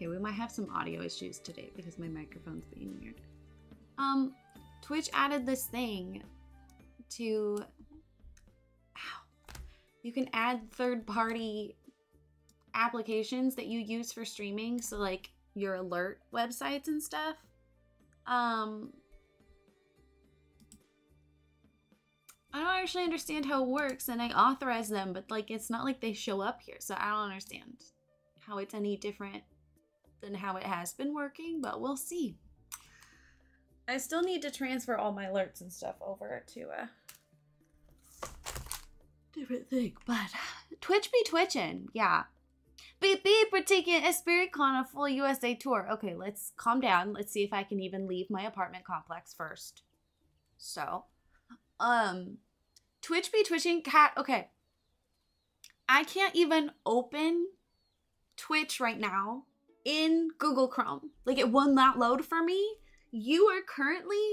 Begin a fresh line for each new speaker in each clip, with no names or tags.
Okay, we might have some audio issues today because my microphone's being weird. Twitch added this thing to... Ow. You can add third-party applications that you use for streaming, so like your alert websites and stuff. I don't actually understand how it works, and I authorize them, but like it's not like they show up here, so I don't understand how it's any different than how it has been working, but we'll see. I still need to transfer all my alerts and stuff over to a different thing, but Twitch be twitching, yeah. Beep beep, we're taking Espiricon on a full USA tour. Okay, let's calm down. Let's see if I can even leave my apartment complex first. So, Twitch be twitching, cat. Okay, I can't even open Twitch right now in Google Chrome. Like, it will not load for me. You are currently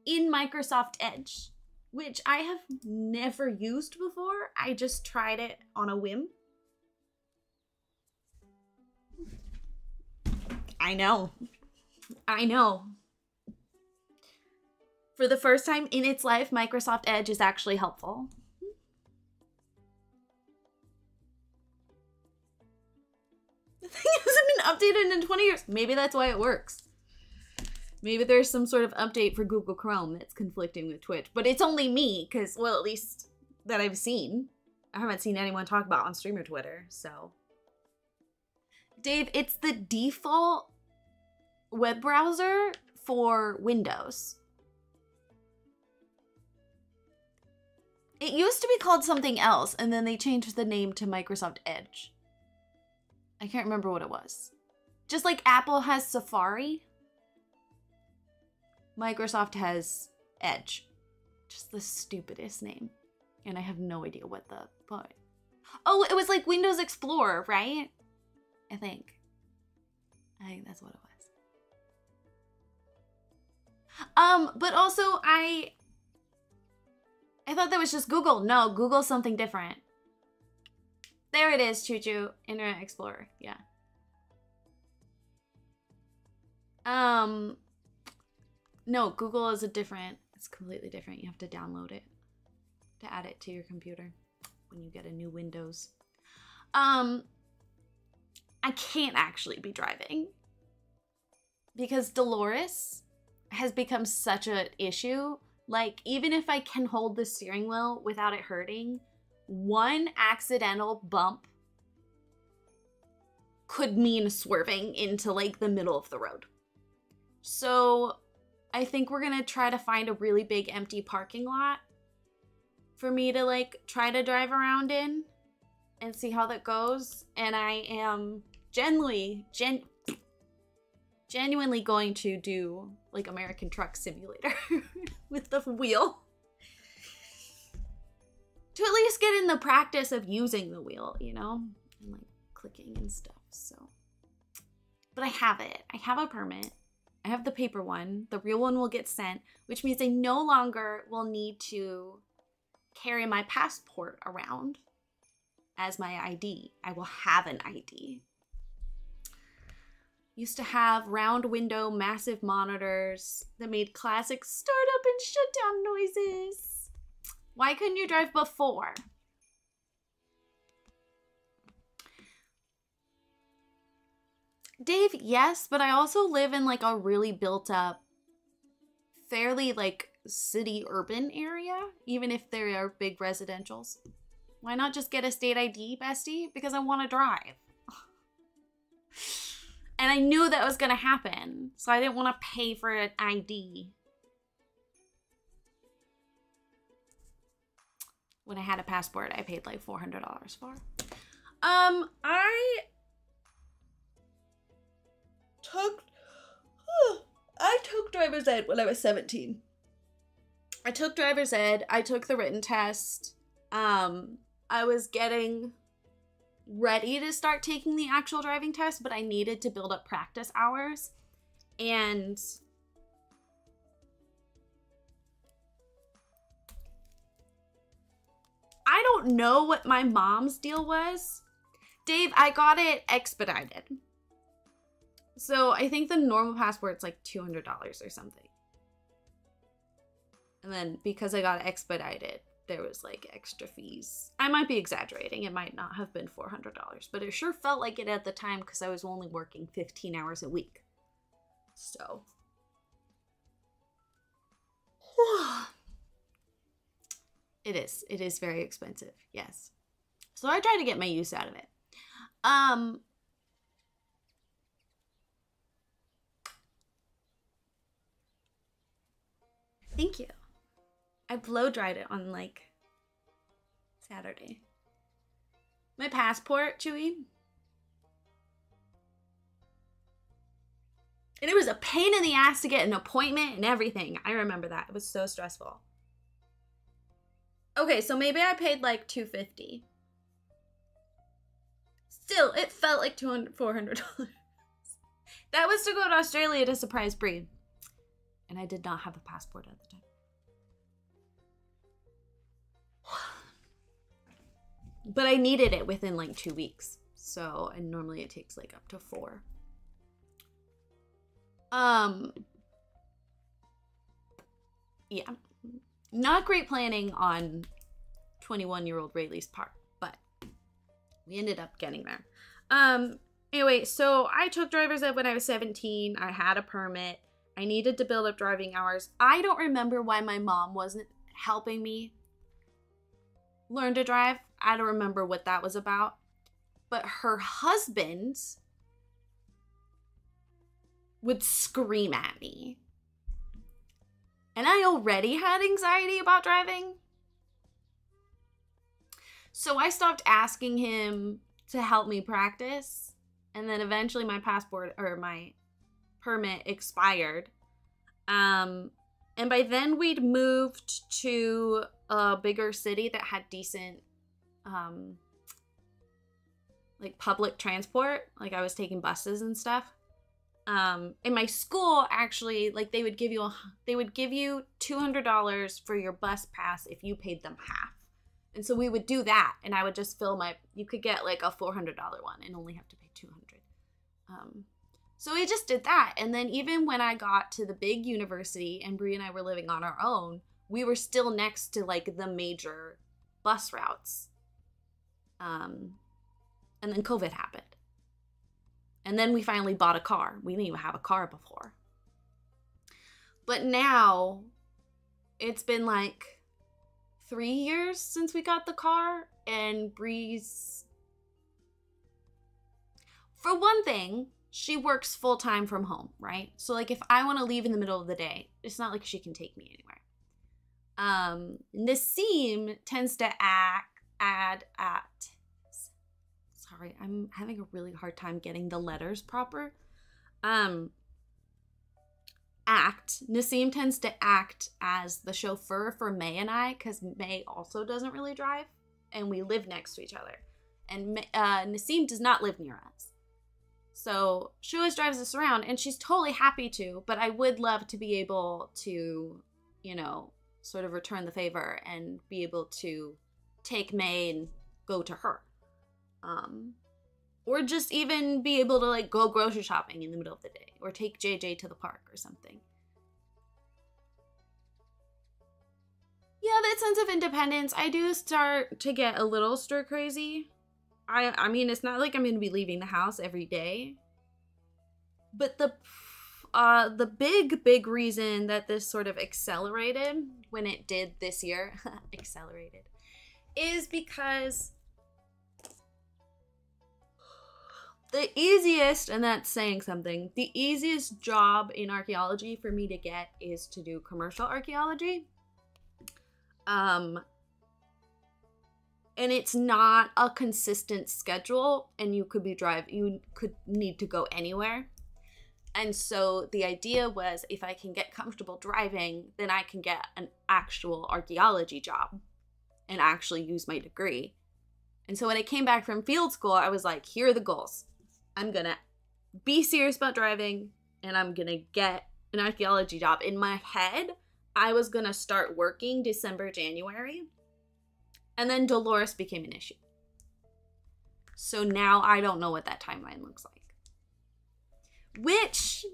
in Microsoft Edge, which I have never used before. I just tried it on a whim. I know. For the first time in its life, Microsoft Edge is actually helpful. The thing hasn't been updated in 20 years. Maybe that's why it works. Maybe there's some sort of update for Google Chrome that's conflicting with Twitch. But it's only me, because, well, at least that I've seen. I haven't seen anyone talk about on streamer Twitter, so. Dave, it's the default web browser for Windows. It used to be called something else, and then they changed the name to Microsoft Edge. I can't remember what it was. Just like Apple has Safari, Microsoft has Edge. Just the stupidest name. And I have no idea what the point. Oh, it was like Windows Explorer, right? I think that's what it was. But also I thought that was just Google. No, Google's something different. There it is, Choo Choo. Internet Explorer, yeah. No, Google is it's completely different. You have to download it to add it to your computer when you get a new Windows. I can't actually be driving because Dolores has become such an issue. Like, even if I can hold the steering wheel without it hurting, one accidental bump could mean swerving into like the middle of the road. So I think we're gonna try to find a really big empty parking lot for me to like try to drive around in and see how that goes. And I am genuinely going to do like American Truck Simulator with the wheel to at least get in the practice of using the wheel, you know, and like clicking and stuff. So, but I have it. I have a permit. I have the paper one. The real one will get sent, which means I no longer will need to carry my passport around as my ID. I will have an ID. Used to have round window, massive monitors that made classic startup and shutdown noises. Why couldn't you drive before? Dave, yes, but I also live in like a really built up, fairly like city urban area, even if there are big residentials. Why not just get a state ID, bestie? Because I want to drive. And I knew that was going to happen, so I didn't want to pay for an ID. When I had a passport, I paid like $400 for. I took driver's ed when I was 17. I took driver's ed. I took the written test. I was getting ready to start taking the actual driving test, but I needed to build up practice hours. And I don't know what my mom's deal was. Dave, I got it expedited. So I think the normal passport's like $200 or something. And then because I got it expedited, there was like extra fees. I might be exaggerating. It might not have been $400, but it sure felt like it at the time because I was only working 15 hours a week. So. It is very expensive. Yes. So I try to get my use out of it. Thank you. I blow dried it on like Saturday. My passport, Chewy. And it was a pain in the ass to get an appointment and everything. I remember that. It was so stressful. Okay, so maybe I paid like $250. Still, it felt like $400. That was to go to Australia to surprise Brie. And I did not have a passport at the time. But I needed it within like 2 weeks. So, and normally it takes like up to 4. Yeah. Not great planning on 21-year-old Rayleigh's part, but we ended up getting there. Anyway, so I took driver's ed when I was 17. I had a permit. I needed to build up driving hours. I don't remember why my mom wasn't helping me learn to drive. I don't remember what that was about. But her husband would scream at me. And I already had anxiety about driving. So I stopped asking him to help me practice. And then eventually my passport or my permit expired. And by then we'd moved to a bigger city that had decent like public transport. Like I was taking buses and stuff. In my school, actually, like they would give you $200 for your bus pass if you paid them half. And so we would do that, and I would just fill you could get like a $400 one and only have to pay $200. So we just did that. And then even when I got to the big university and Brie and I were living on our own, we were still next to like the major bus routes. And then COVID happened. And then we finally bought a car. We didn't even have a car before. But now it's been like 3 years since we got the car, and Bree's, for one thing, she works full-time from home, right? So like if I want to leave in the middle of the day, it's not like she can take me anywhere. Nassim tends to sorry, I'm having a really hard time getting the letters proper. Nassim tends to act as the chauffeur for May and I, because May also doesn't really drive, and we live next to each other. And Nassim does not live near us. So she always drives us around, and she's totally happy to, but I would love to be able to, you know, sort of return the favor and be able to take May and go to her. Or just even be able to like go grocery shopping in the middle of the day, or take JJ to the park or something. Yeah, that sense of independence, I do start to get a little stir crazy. I mean, it's not like I'm going to be leaving the house every day. But the big reason that this sort of accelerated when it did this year, is because the easiest, and that's saying something, the easiest job in archaeology for me to get is to do commercial archaeology. And it's not a consistent schedule, and you could need to go anywhere. And so the idea was, if I can get comfortable driving, then I can get an actual archaeology job and actually use my degree. And so when I came back from field school, I was like, here are the goals. I'm gonna be serious about driving, and I'm gonna get an archaeology job. In my head, I was gonna start working December, January. And then Dolores became an issue. So now I don't know what that timeline looks like. which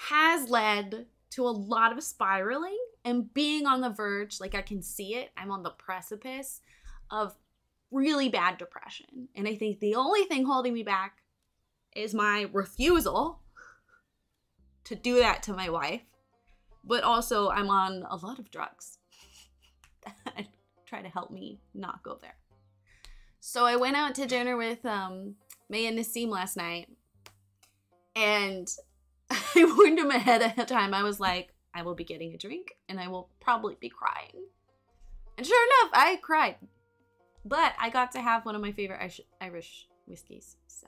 has led to a lot of spiraling and being on the verge. Like, I can see it. I'm on the precipice of really bad depression. And I think the only thing holding me back is my refusal to do that to my wife. But also, I'm on a lot of drugs that try to help me not go there. So I went out to dinner with May and Nassim last night. And I warned him ahead of time. I was like, I will be getting a drink and I will probably be crying. And sure enough, I cried. But I got to have one of my favorite Irish whiskeys. So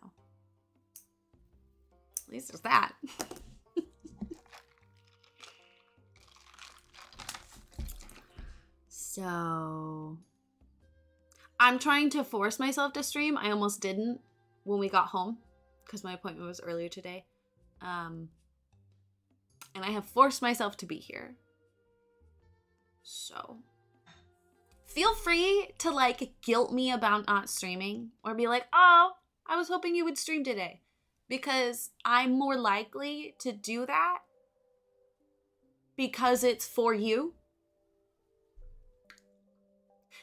at least there's that. So I'm trying to force myself to stream. I almost didn't when we got home because my appointment was earlier today. And I have forced myself to be here. So feel free to like guilt me about not streaming or be like, oh, I was hoping you would stream today, because I'm more likely to do that because it's for you.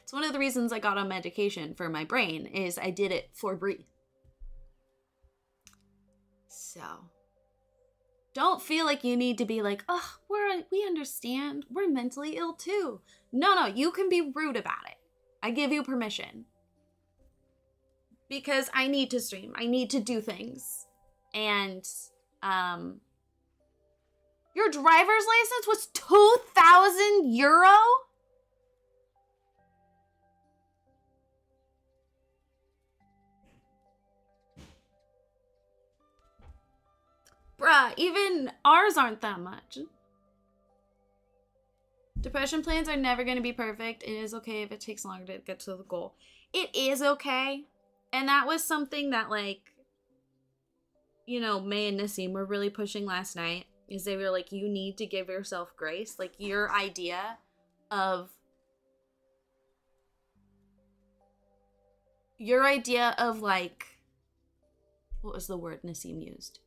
It's one of the reasons I got on medication for my brain is I did it for Brie. So don't feel like you need to be like, oh, we understand. We're mentally ill too. No, you can be rude about it. I give you permission. Because I need to stream. I need to do things. And your driver's license was €2,000? Bruh, even ours aren't that much. Depression plans are never going to be perfect. It is okay if it takes longer to get to the goal. It is okay. And that was something that, like, you know, May and Nassim were really pushing last night. Is they were like, you need to give yourself grace. Like, your idea of like, what was the word Nassim used?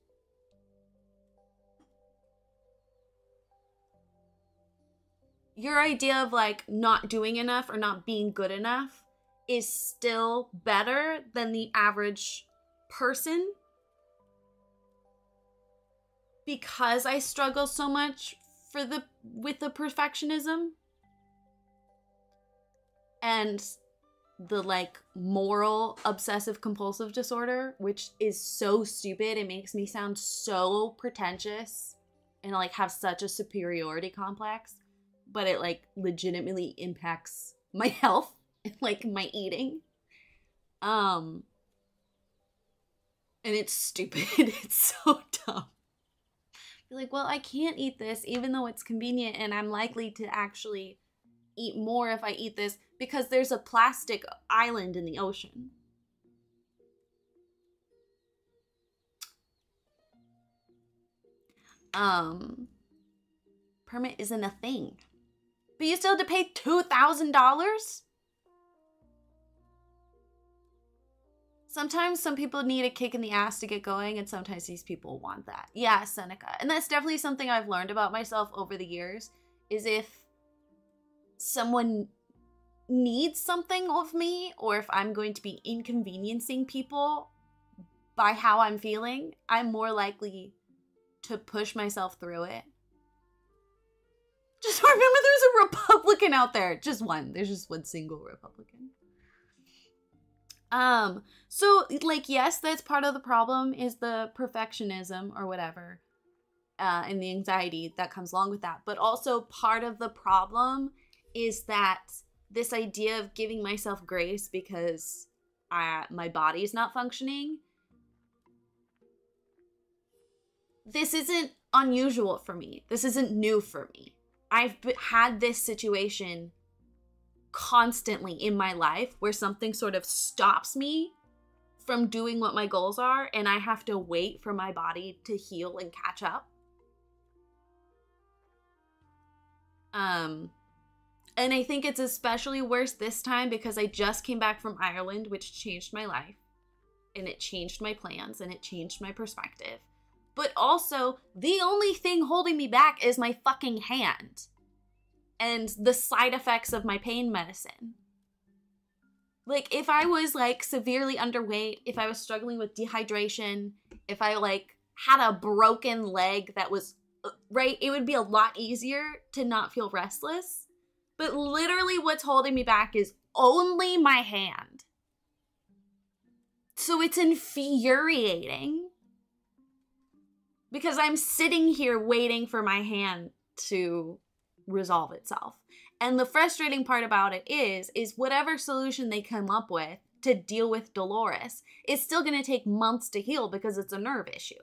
Your idea of like not doing enough or not being good enough is still better than the average person. Because I struggle so much with the perfectionism and the like moral obsessive compulsive disorder, which is so stupid. It makes me sound so pretentious and like have such a superiority complex. But it like legitimately impacts my health and like my eating. And it's stupid. It's so dumb. You're like, well, I can't eat this even though it's convenient and I'm likely to actually eat more if I eat this because there's a plastic island in the ocean. Permit isn't a thing. But you still have to pay $2,000? Sometimes some people need a kick in the ass to get going, and sometimes these people want that. Yeah, Seneca. And that's definitely something I've learned about myself over the years, is if someone needs something of me, or if I'm going to be inconveniencing people by how I'm feeling, I'm more likely to push myself through it. Just remember there's a Republican out there. Just one. There's just one single Republican. So, like, yes, that's part of the problem is the perfectionism or whatever, and the anxiety that comes along with that. But also part of the problem is that this idea of giving myself grace because my body is not functioning. This isn't unusual for me. This isn't new for me. I've had this situation constantly in my life where something sort of stops me from doing what my goals are and I have to wait for my body to heal and catch up. And I think it's especially worse this time because I just came back from Ireland, which changed my life. and it changed my plans and it changed my perspective. But also, the only thing holding me back is my fucking hand and the side effects of my pain medicine. Like, if I was, like, severely underweight, if I was struggling with dehydration, if I, like, had a broken leg that was, right, it would be a lot easier to not feel restless. But literally what's holding me back is only my hand. So it's infuriating. Because I'm sitting here waiting for my hand to resolve itself. And the frustrating part about it is whatever solution they come up with to deal with Dolores, it's still going to take months to heal because it's a nerve issue.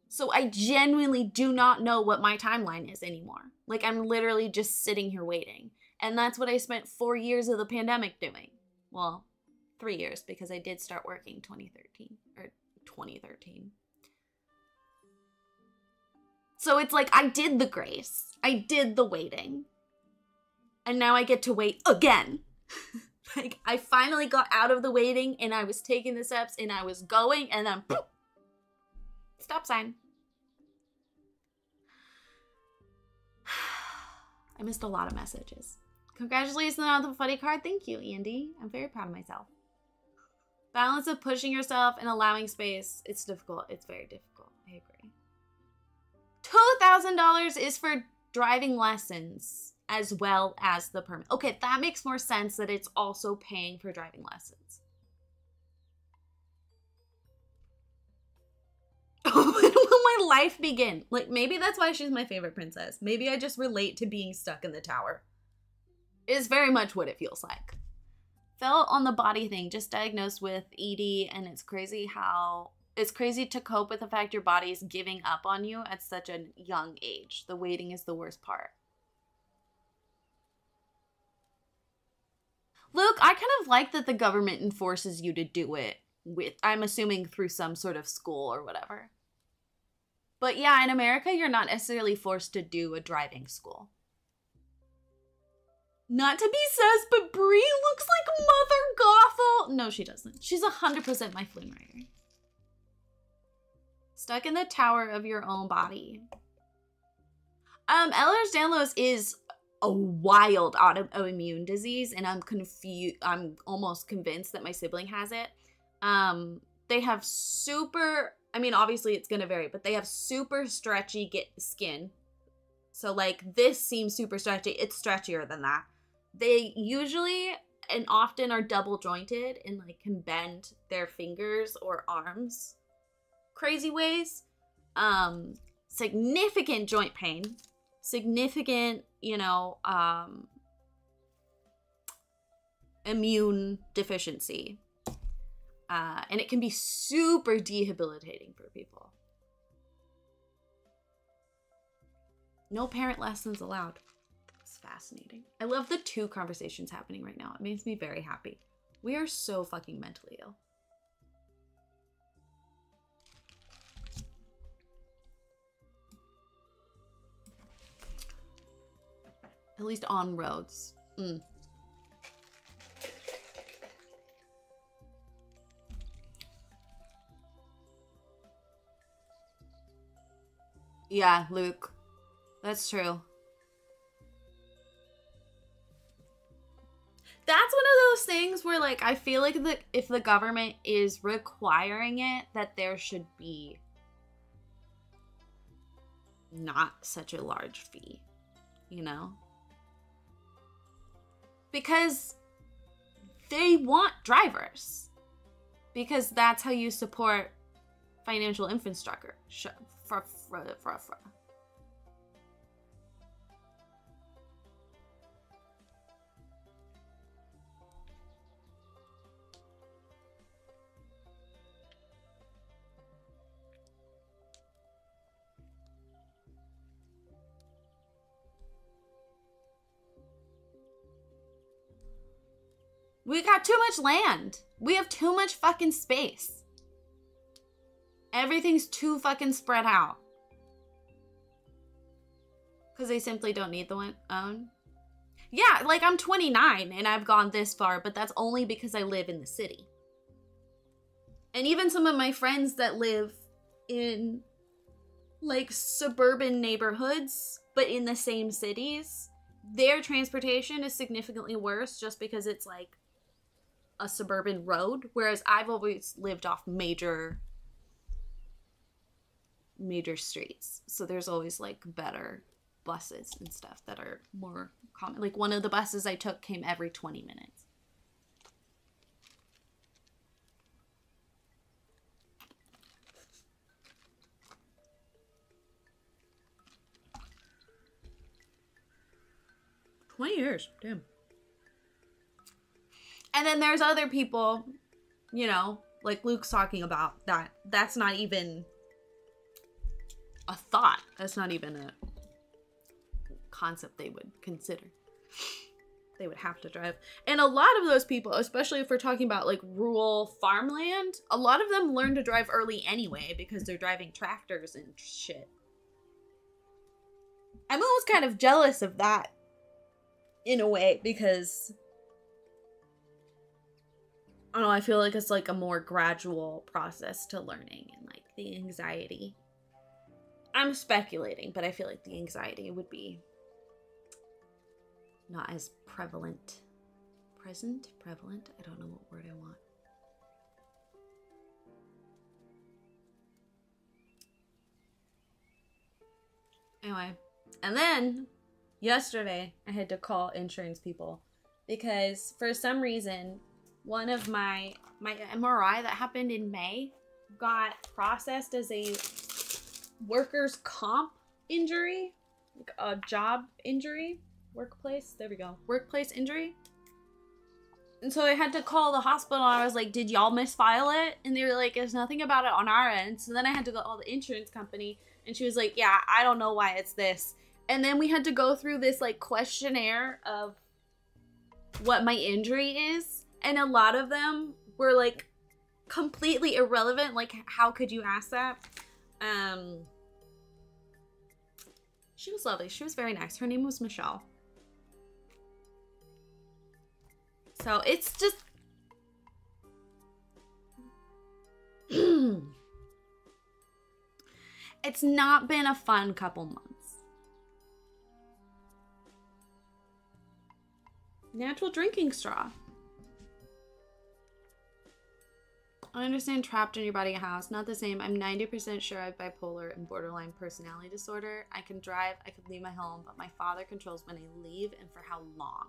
So I genuinely do not know what my timeline is anymore. Like, I'm literally just sitting here waiting. And that's what I spent 4 years of the pandemic doing. Well, 3 years, because I did start working 2013. So it's like, I did the grace. I did the waiting. And now I get to wait again. Like, I finally got out of the waiting, and I was taking the steps, and I was going, and then poof, stop sign. I missed a lot of messages. Congratulations on the funny card. Thank you, Andy. I'm very proud of myself. Balance of pushing yourself and allowing space. It's difficult. It's very difficult. I agree. $2,000 is for driving lessons as well as the permit. Okay, that makes more sense that it's also paying for driving lessons. When will my life begin? Like, maybe that's why she's my favorite princess. Maybe I just relate to being stuck in the tower. It's very much what it feels like. Fell on the body thing, just diagnosed with ED, and it's crazy to cope with the fact your body is giving up on you at such a young age. The waiting is the worst part. Luke, I kind of like that the government enforces you to do it with, I'm assuming, through some sort of school or whatever. But yeah, in America, you're not necessarily forced to do a driving school. Not to be sus, but Brie looks like Mother Gothel. No, she doesn't. She's 100% my flame writer. Stuck in the tower of your own body. Ehlers-Danlos is a wild autoimmune disease, and I'm confused. I'm almost convinced that my sibling has it. They have super, I mean, obviously it's gonna vary, but they have super stretchy skin. So like, this seems super stretchy. It's stretchier than that. They usually and often are double jointed and like can bend their fingers or arms crazy ways. Significant joint pain, significant, immune deficiency. And it can be super debilitating for people. No parent lessons allowed. It's fascinating. I love the two conversations happening right now. It makes me very happy. We are so fucking mentally ill. At least on roads. Yeah, Luke. That's true. That's one of those things where, like, I feel like if the government is requiring it, that there should be not such a large fee, Because they want drivers. Because that's how you support financial infrastructure. We got too much land. We have too much fucking space. Everything's too fucking spread out. Because they simply don't need the own. Yeah, like I'm 29 and I've gone this far, but that's only because I live in the city. And even some of my friends that live in like suburban neighborhoods, but in the same cities, their transportation is significantly worse just because it's like a suburban road. Whereas I've always lived off major streets. So there's always like better buses and stuff that are more common. Like one of the buses I took came every 20 minutes. Years, damn. And then there's other people, you know, like Luke's talking about, that's not even a thought. That's not even a concept they would consider. They would have to drive. And a lot of those people, especially if we're talking about like rural farmland, a lot of them learn to drive early anyway because they're driving tractors and shit. I'm almost kind of jealous of that in a way because I don't know, I feel like it's like a more gradual process to learning and like the anxiety. I'm speculating, but I feel like the anxiety would be not as prevalent. Prevalent? I don't know what word I want. Anyway, and then yesterday I had to call insurance people because for some reason one of my MRI that happened in May got processed as a workers' comp injury, like a job injury, workplace injury. And so I had to call the hospital and I was like, did y'all misfile it? And they were like, there's nothing about it on our end. So then I had to call the insurance company and she was like, yeah, I don't know why it's this. And then we had to go through this like questionnaire of what my injury is. And a lot of them were like completely irrelevant. Like, how could you ask that? She was lovely. She was very nice. Her name was Michelle. So it's just it's not been a fun couple months. Natural drinking straw. I understand trapped in your body house. Not the same. I'm 90% sure I have bipolar and borderline personality disorder. I can drive. I could leave my home, but my father controls when I leave and for how long.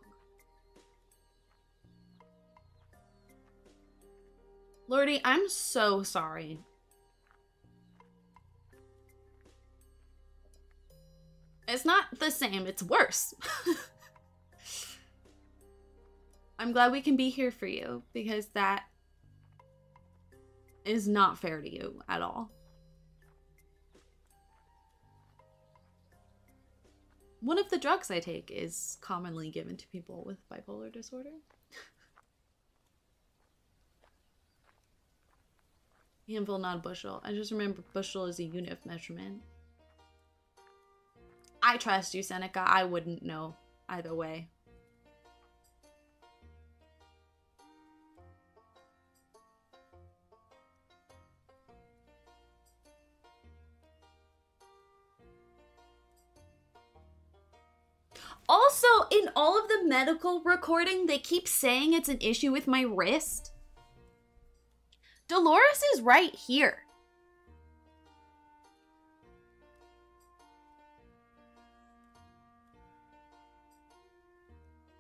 Lordy, I'm so sorry. It's not the same. It's worse. I'm glad we can be here for you because that is not fair to you at all. One of the drugs I take is commonly given to people with bipolar disorder. Handful, not a bushel. I just remember bushel is a unit of measurement. I trust you, Seneca. I wouldn't know either way. Also, in all of the medical recording, they keep saying it's an issue with my wrist. Dolores is right here.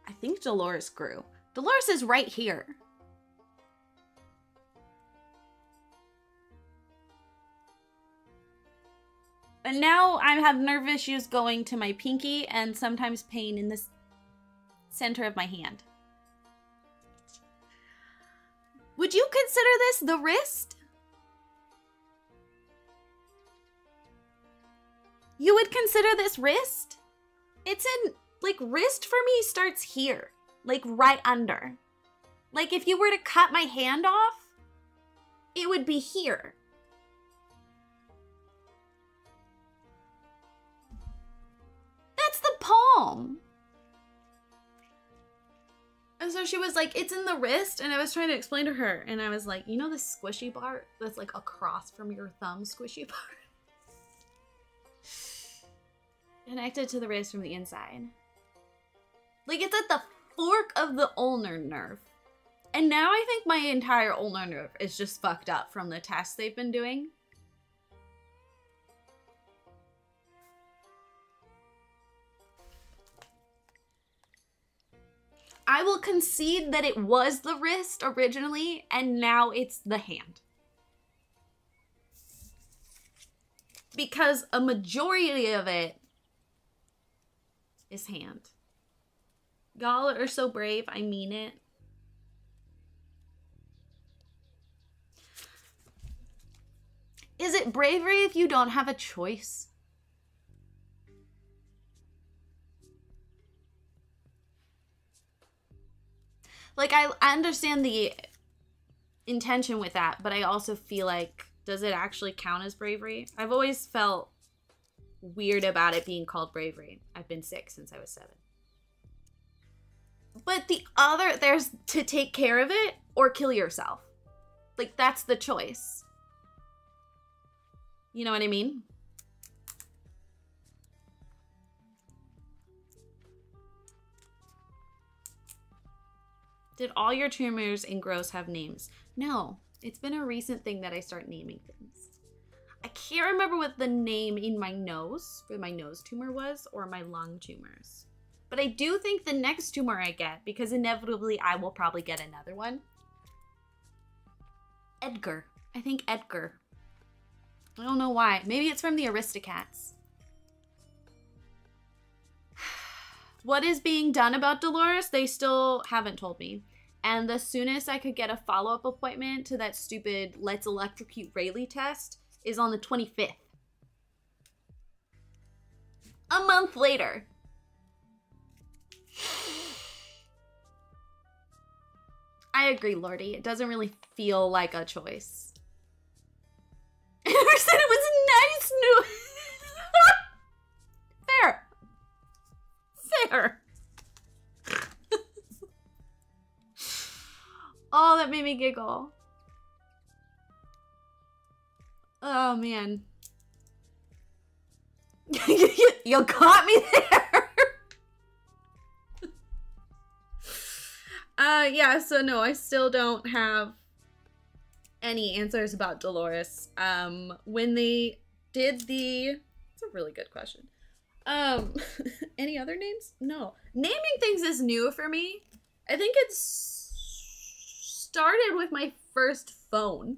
I think Dolores grew. Dolores is right here. And now I have nerve issues going to my pinky and sometimes pain in the center of my hand. Would you consider this the wrist? You would consider this wrist? It's in, like, wrist for me starts here. Like, right under. Like, if you were to cut my hand off, it would be here. That's the palm. And so she was like, it's in the wrist. And I was trying to explain to her. And I was like, you know the squishy part that's like across from your thumb squishy part? Connected to the wrist from the inside. Like, it's at the fork of the ulnar nerve. And now I think my entire ulnar nerve is just fucked up from the tests they've been doing. I will concede that it was the wrist originally, and now it's the hand. Because a majority of it is hand. Y'all are so brave, I mean it. Is it bravery if you don't have a choice? Like, I understand the intention with that, but I also feel like, does it actually count as bravery? I've always felt weird about it being called bravery. I've been sick since I was 7. But the other, there's to take care of it or kill yourself. Like, that's the choice. You know what I mean? Did all your tumors and growths have names? No, it's been a recent thing that I start naming things. I can't remember what the name in my nose for my nose tumor was or my lung tumors. But I do think the next tumor I get, because inevitably I will probably get another one. Edgar. I think Edgar. I don't know why. Maybe it's from the Aristocats. What is being done about Dolores? They still haven't told me. And the soonest I could get a follow-up appointment to that stupid Let's Electrocute Rayleigh test is on the 25th. A month later. I agree, Lordy. It doesn't really feel like a choice. I never said it was nice news. Fair. Fair. Oh, that made me giggle. Oh, man. You got me there. Yeah, so no, I still don't have any answers about Dolores. When they did it's a really good question. Any other names? No. Naming things is new for me. I think it's started with my first phone.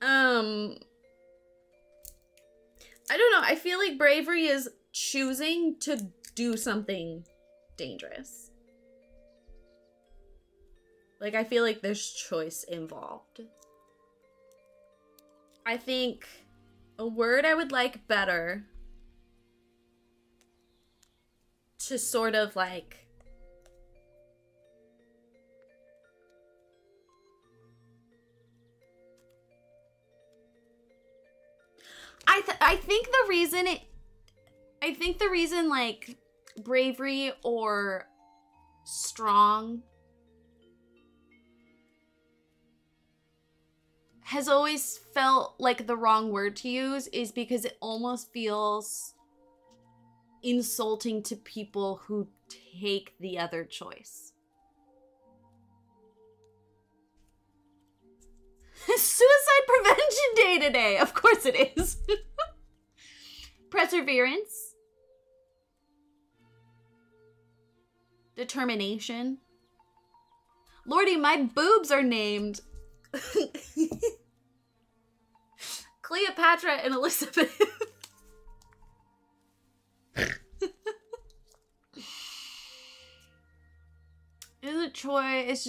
I don't know. I feel like bravery is choosing to do something dangerous. Like, I feel like there's choice involved. I think a word I would like better to sort of like I think the reason like bravery or strong has always felt like the wrong word to use is because it almost feels insulting to people who take the other choice. Suicide Prevention Day today. Of course it is. Perseverance. Determination. Lordy, my boobs are named Cleopatra and Elizabeth. It's a choice.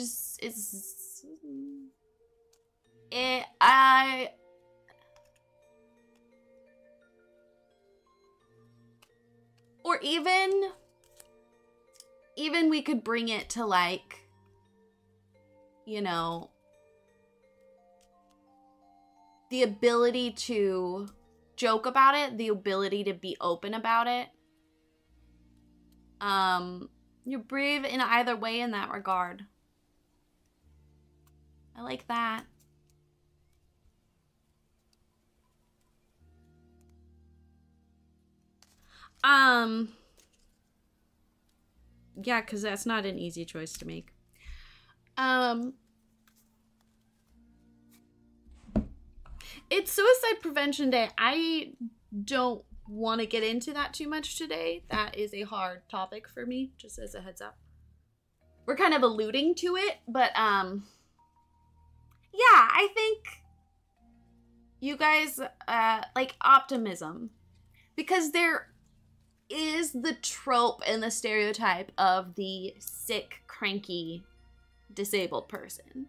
Or even we could bring it to like, you know, the ability to joke about it, the ability to be open about it. You're brave in either way in that regard. I like that. Yeah, because that's not an easy choice to make. It's Suicide Prevention Day. I don't want to get into that too much today. That is a hard topic for me, just as a heads up. We're kind of alluding to it, but yeah, I think you guys like optimism, because there is the trope and the stereotype of the sick, cranky, disabled person.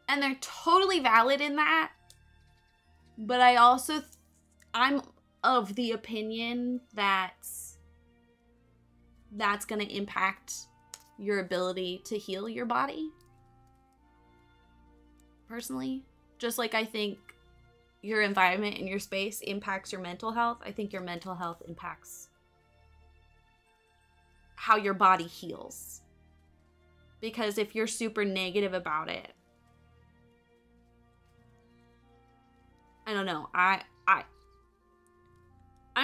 And they're totally valid in that. But I also, I'm of the opinion that that's going to impact your ability to heal your body. Personally. Just like I think your environment and your space impacts your mental health, I think your mental health impacts how your body heals. Because if you're super negative about it, I don't know, I'm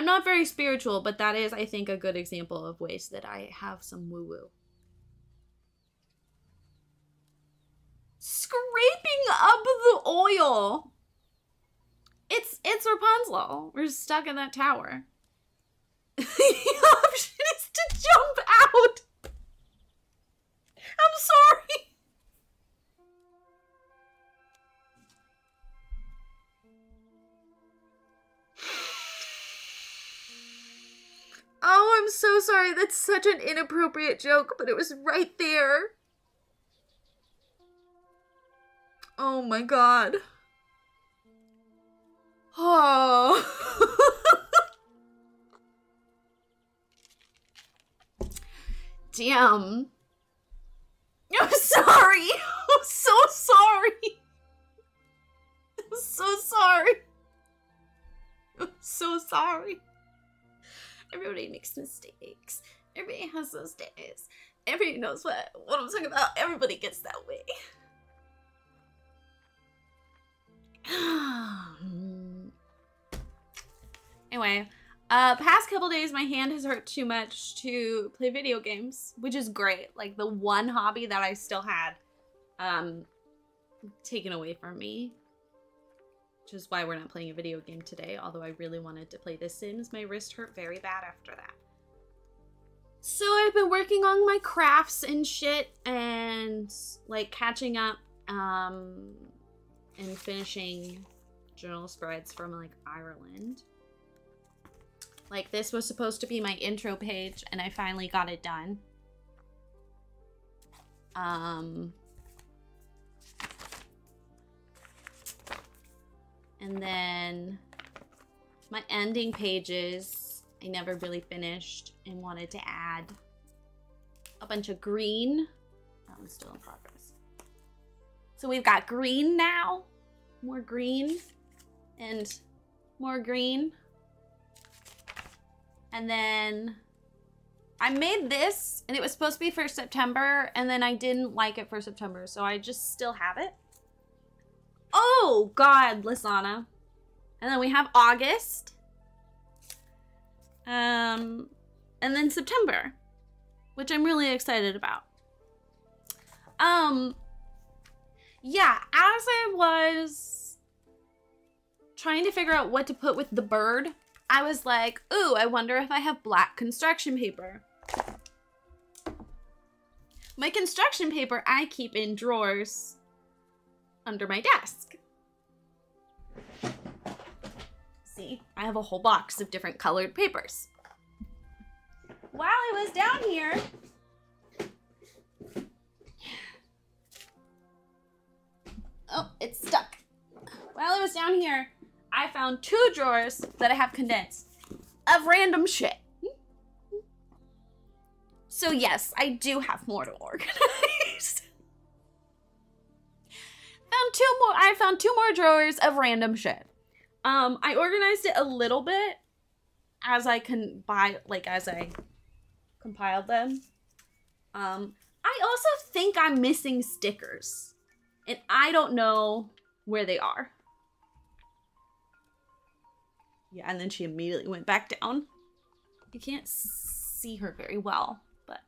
not very spiritual, but that is, I think, a good example of ways that I have some woo-woo. Scraping up the oil. It's Rapunzel. We're stuck in that tower. The option is to jump out. I'm sorry. Oh, I'm so sorry. That's such an inappropriate joke, but it was right there. Oh my god. Oh. Damn. I'm sorry. I'm so sorry. I'm so sorry. I'm so sorry. Everybody makes mistakes. Everybody has those days. Everybody knows what I'm talking about. Everybody gets that way. Anyway, past couple days my hand has hurt too much to play video games, which is great. Like the one hobby that I still had taken away from me. Which is why we're not playing a video game today, although I really wanted to play The Sims. My wrist hurt very bad after that. So I've been working on my crafts and shit and like catching up and finishing journal spreads from like Ireland. Like this was supposed to be my intro page and I finally got it done. And then my ending pages, I never really finished and wanted to add a bunch of green. That one's still in progress. So we've got green now, more green and more green. And then I made this and it was supposed to be for September and then I didn't like it for September. So I just still have it. Oh God, Lisana. And then we have August. And then September, which I'm really excited about. Yeah, as I was trying to figure out what to put with the bird, I was like, ooh, I wonder if I have black construction paper. My construction paper I keep in drawers under my desk. See, I have a whole box of different colored papers. While I was down here, oh, it's stuck. While I was down here, I found 2 drawers that I have condensed of random shit. So yes, I do have more to organize. I found 2 more drawers of random shit. I organized it a little bit as I can buy, like as I compiled them. I also think I'm missing stickers, and I don't know where they are. Yeah, and then she immediately went back down. You can't see her very well, but...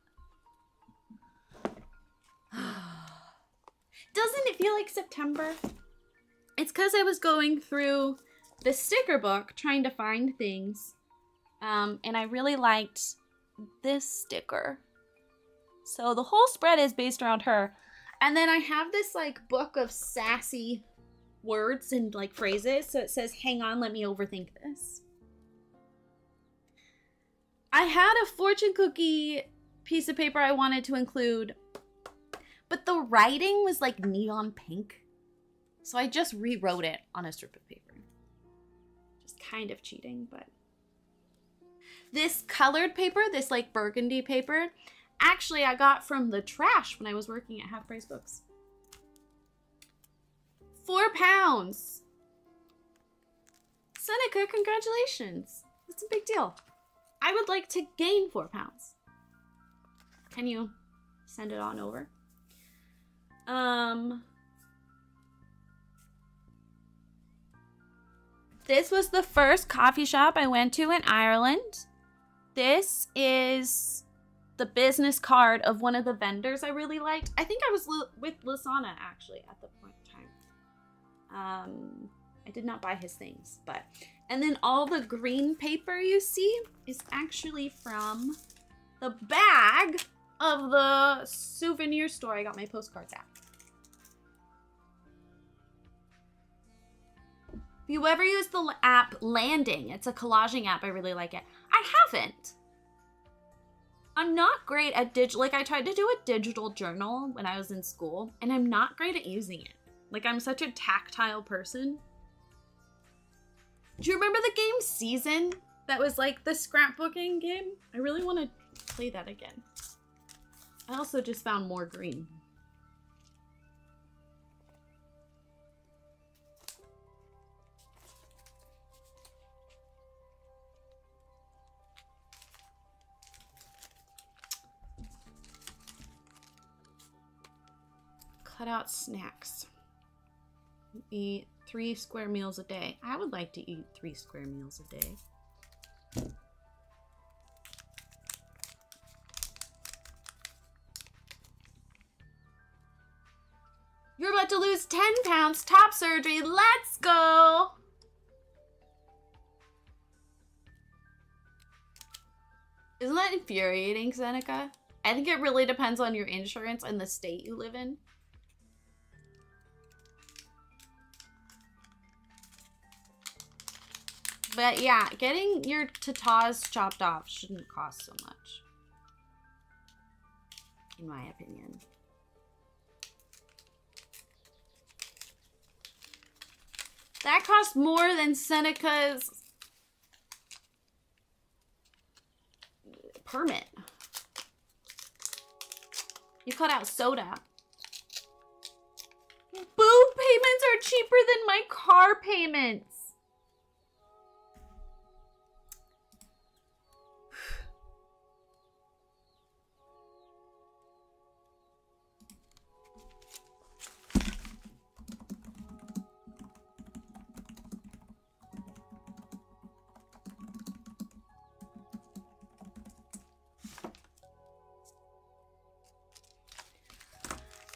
Doesn't it feel like September? It's because I was going through the sticker book trying to find things. And I really liked this sticker. So the whole spread is based around her. And then I have this like book of sassy words and like phrases. So it says, hang on, let me overthink this. I had a fortune cookie piece of paper I wanted to include, but the writing was like neon pink. So I just rewrote it on a strip of paper. Just kind of cheating, but. This colored paper, this like burgundy paper, actually I got from the trash when I was working at Half Price Books. £4. Seneca, congratulations. That's a big deal. I would like to gain 4 pounds. Can you send it on over? This was the first coffee shop I went to in Ireland. This is the business card of one of the vendors I really liked. I think I was with Lasana actually at the point in time. I did not buy his things, but. And then all the green paper you see is actually from the bag of the souvenir store I got my postcards at. If you ever use the app Landing, it's a collaging app, I really like it. I haven't. I'm not great at like I tried to do a digital journal when I was in school, and I'm not great at using it. Like I'm such a tactile person. Do you remember the game Season? That was like the scrapbooking game? I really want to play that again. I also just found more green. Cut out snacks. Eat 3 square meals a day. I would like to eat 3 square meals a day. You're about to lose 10 pounds. Top surgery. Let's go. Isn't that infuriating, Seneca? I think it really depends on your insurance and the state you live in. But yeah, getting your tatas chopped off shouldn't cost so much. In my opinion. That cost more than Seneca's permit. You cut out soda. Boob payments are cheaper than my car payments.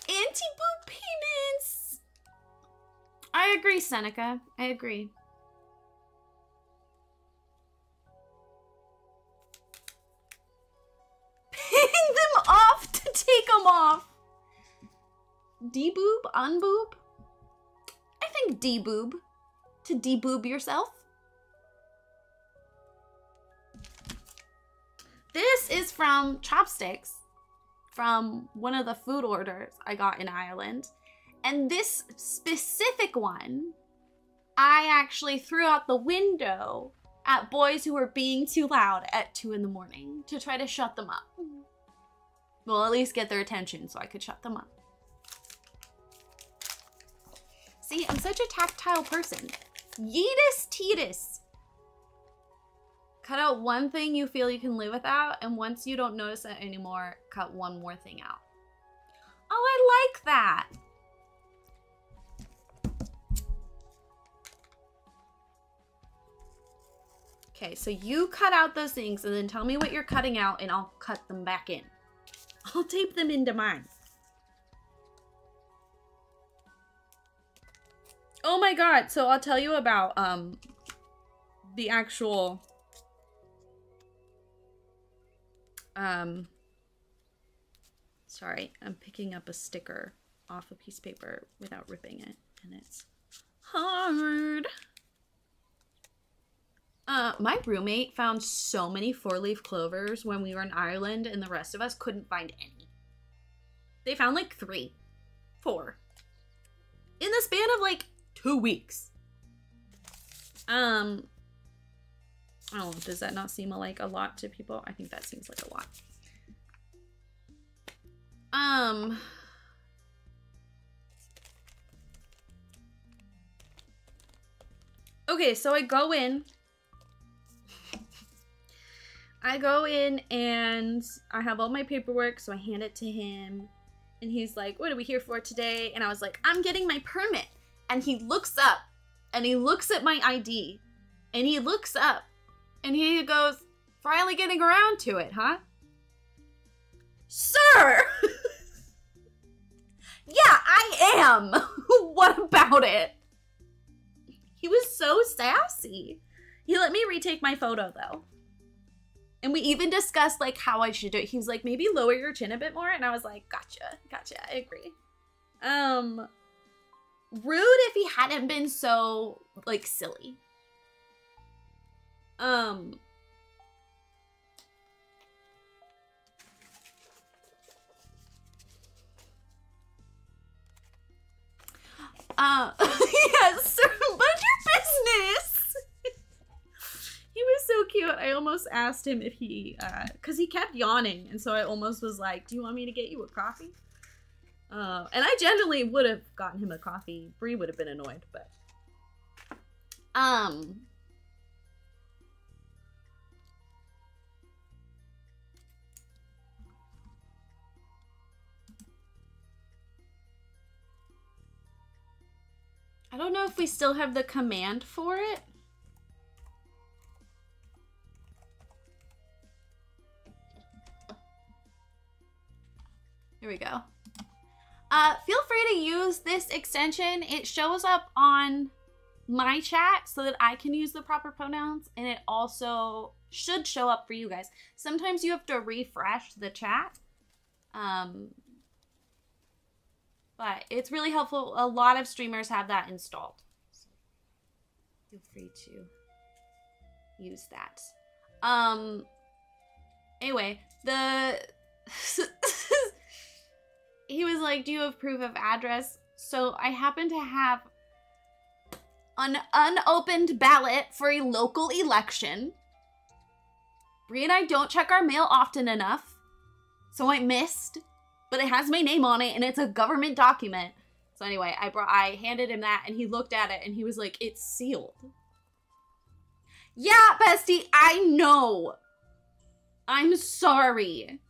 Anti-boob payments. I agree, Seneca. I agree. Paying them off to take them off. D-boob? Unboob? I think D-boob. To D-boob yourself. This is from Chopsticks. From one of the food orders I got in Ireland. And this specific one, I actually threw out the window at boys who were being too loud at 2 in the morning to try to shut them up. Well, at least get their attention so I could shut them up. See, I'm such a tactile person. Yeetus Teetus. Cut out one thing you feel you can live without, and once you don't notice it anymore, cut one more thing out. Oh, I like that. Okay, so you cut out those things and then tell me what you're cutting out and I'll cut them back in. I'll tape them into mine. Oh my god, so I'll tell you about the actual sorry, I'm picking up a sticker off a piece of paper without ripping it, and it's hard. My roommate found so many 4-leaf clovers when we were in Ireland, and the rest of us couldn't find any. They found like 3, 4 in the span of like 2 weeks. I don't know, does that not seem like a lot to people? I think that seems like a lot. Okay, so I go in and I have all my paperwork, so I hand it to him. And he's like, what are we here for today? And I was like, I'm getting my permit. And he looks up and he looks at my ID and he looks up and he goes, finally getting around to it, huh? Sir! Yeah, I am. What about it? He was so sassy. He let me retake my photo though. And we even discussed like how I should do it. He was like, maybe lower your chin a bit more. And I was like, gotcha, I agree. Rude if he hadn't been so like silly. Yes, sir, mind your business. He was so cute. I almost asked him if he, cause he kept yawning. And so I almost was like, do you want me to get you a coffee? And I genuinely would have gotten him a coffee. Bree would have been annoyed, but, I don't know if we still have the command for it. Here we go. Feel free to use this extension. It shows up on my chat so that I can use the proper pronouns, and it also should show up for you guys. Sometimes you have to refresh the chat. But it's really helpful. A lot of streamers have that installed. So feel free to use that. Anyway, he was like, do you have proof of address? So I happen to have an unopened ballot for a local election. Bree and I don't check our mail often enough, so I missed, but it has my name on it and it's a government document. So anyway, I handed him that and he looked at it and he was like, it's sealed. Yeah, bestie, I know. I'm sorry.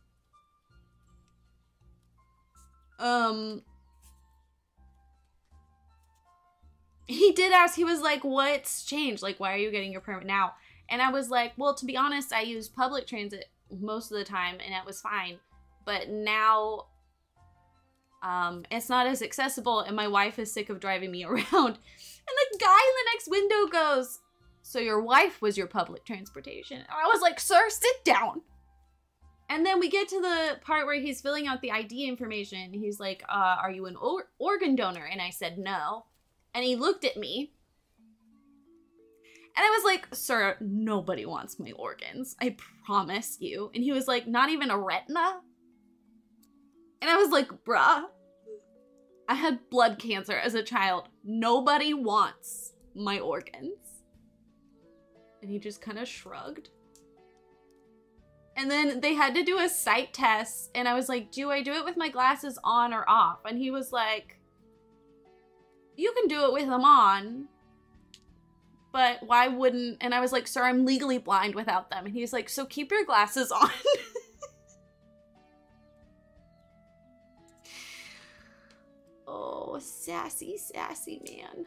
He did ask, he was like, what's changed? Like, why are you getting your permit now? And I was like, well, to be honest, I use public transit most of the time and it was fine. But now, it's not as accessible and my wife is sick of driving me around. And the guy in the next window goes, so your wife was your public transportation? And I was like, sir, sit down. And then we get to the part where he's filling out the ID information. He's like, are you an organ donor? And I said, no. And he looked at me. And I was like, sir, nobody wants my organs. I promise you. And he was like, not even a retina? And I was like, bruh, I had blood cancer as a child. Nobody wants my organs. And he just kind of shrugged. And then they had to do a sight test. And I was like, do I do it with my glasses on or off? And he was like, you can do it with them on, but why wouldn't, and I was like, sir, I'm legally blind without them. And he's like, so keep your glasses on. Oh, sassy, sassy man.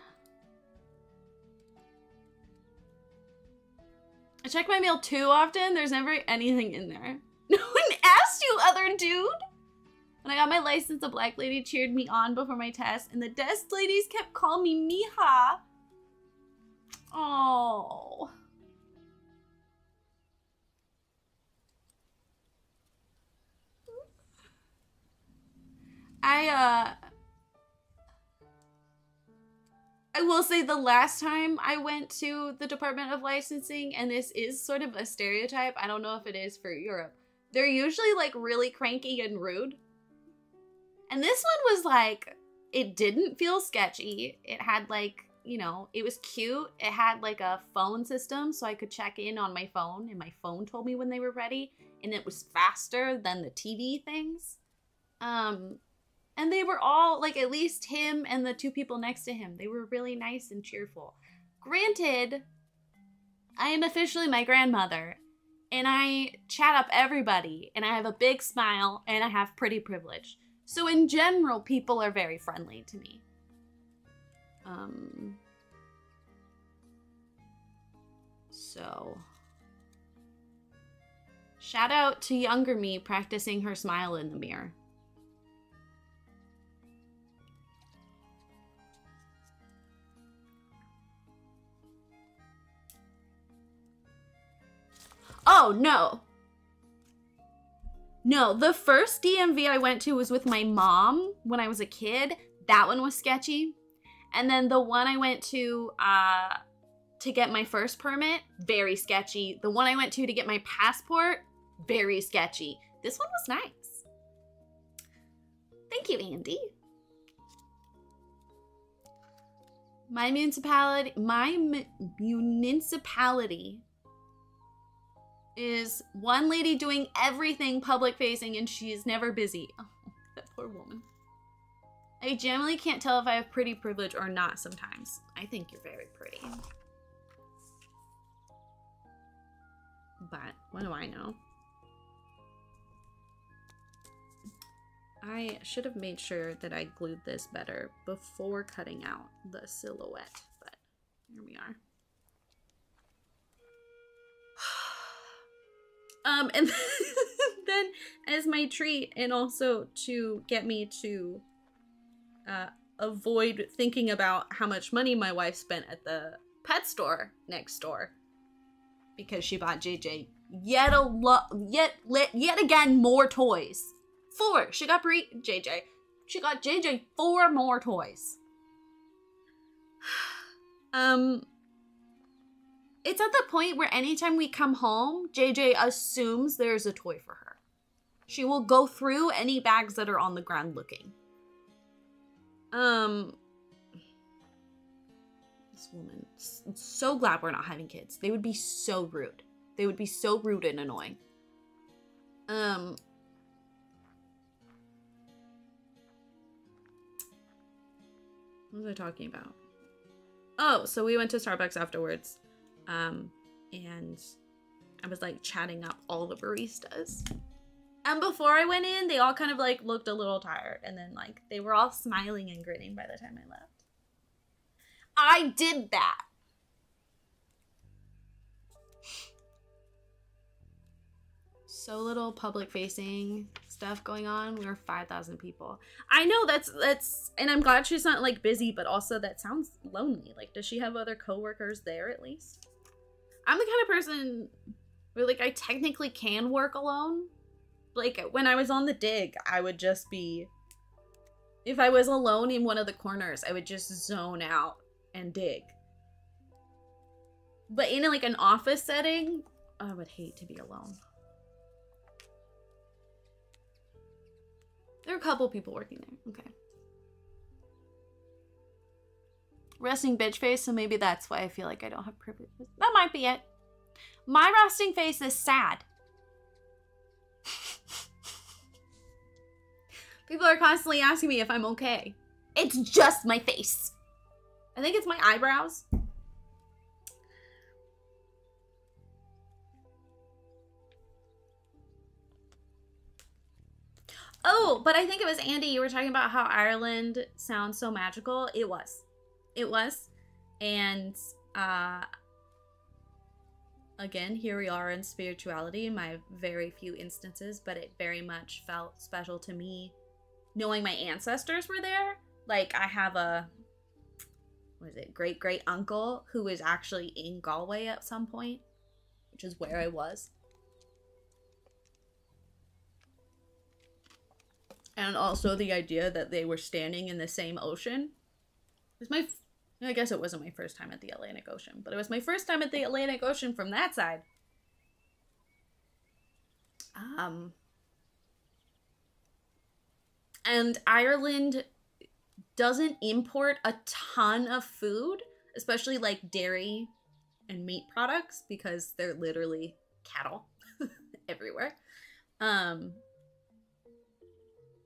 I check my mail too often. There's never anything in there. No one asked you, other dude. When I got my license, a black lady cheered me on before my test, and the desk ladies kept calling me Mija. Oh. I will say the last time I went to the Department of Licensing, and this is sort of a stereotype, I don't know if it is for Europe, they're usually like really cranky and rude. And this one was like, it didn't feel sketchy. It had like, you know, it was cute. It had like a phone system so I could check in on my phone, and my phone told me when they were ready, and it was faster than the TV things. And they were all, like, at least him and the two people next to him, they were really nice and cheerful. Granted, I am officially my grandmother, and I chat up everybody, and I have a big smile, and I have pretty privilege. So in general, people are very friendly to me. So shout out to younger me practicing her smile in the mirror. Oh, no. No, the first DMV I went to was with my mom when I was a kid. That one was sketchy. And then the one I went to get my first permit, very sketchy. The one I went to get my passport, very sketchy. This one was nice. Thank you, Andy. My municipality is one lady doing everything public facing, and she is never busy. Oh, that poor woman. I generally can't tell if I have pretty privilege or not sometimes. I think you're very pretty. But what do I know? I should have made sure that I glued this better before cutting out the silhouette, but here we are. And then as my treat, and also to get me to avoid thinking about how much money my wife spent at the pet store next door, because she bought JJ yet again more toys. 4. She got JJ 4 more toys. It's at the point where anytime we come home, JJ assumes there's a toy for her. She will go through any bags that are on the ground looking. This woman, I'm so glad we're not having kids. They would be so rude. They would be so rude and annoying. What was I talking about? Oh, so we went to Starbucks afterwards. And I was like chatting up all the baristas. And before I went in, they all kind of like looked a little tired. And then like they were all smiling and grinning by the time I left. I did that. So little public facing stuff going on. We were 5,000 people. I know that's, and I'm glad she's not like busy, but also that sounds lonely. Like, does she have other coworkers there at least? I'm the kind of person where like I technically can work alone. Like when I was on the dig, I would just be, if I was alone in one of the corners, I would just zone out and dig. But in like an office setting, I would hate to be alone. There are a couple people working there. Okay. Resting bitch face, so maybe that's why I feel like I don't have privilege. That might be it. My resting face is sad. People are constantly asking me if I'm okay. It's just my face. I think it's my eyebrows. Oh, but I think it was Andy. You were talking about how Ireland sounds so magical. It was. It was. And again, here we are in spirituality in my very few instances, but it very much felt special to me knowing my ancestors were there. Like, I have a, what is it, great uncle who was actually in Galway at some point, which is where I was. And also the idea that they were standing in the same ocean. It was I guess it wasn't my first time at the Atlantic Ocean, but it was my first time at the Atlantic Ocean from that side. And Ireland doesn't import a ton of food, especially like dairy and meat products, because they're literally cattle everywhere.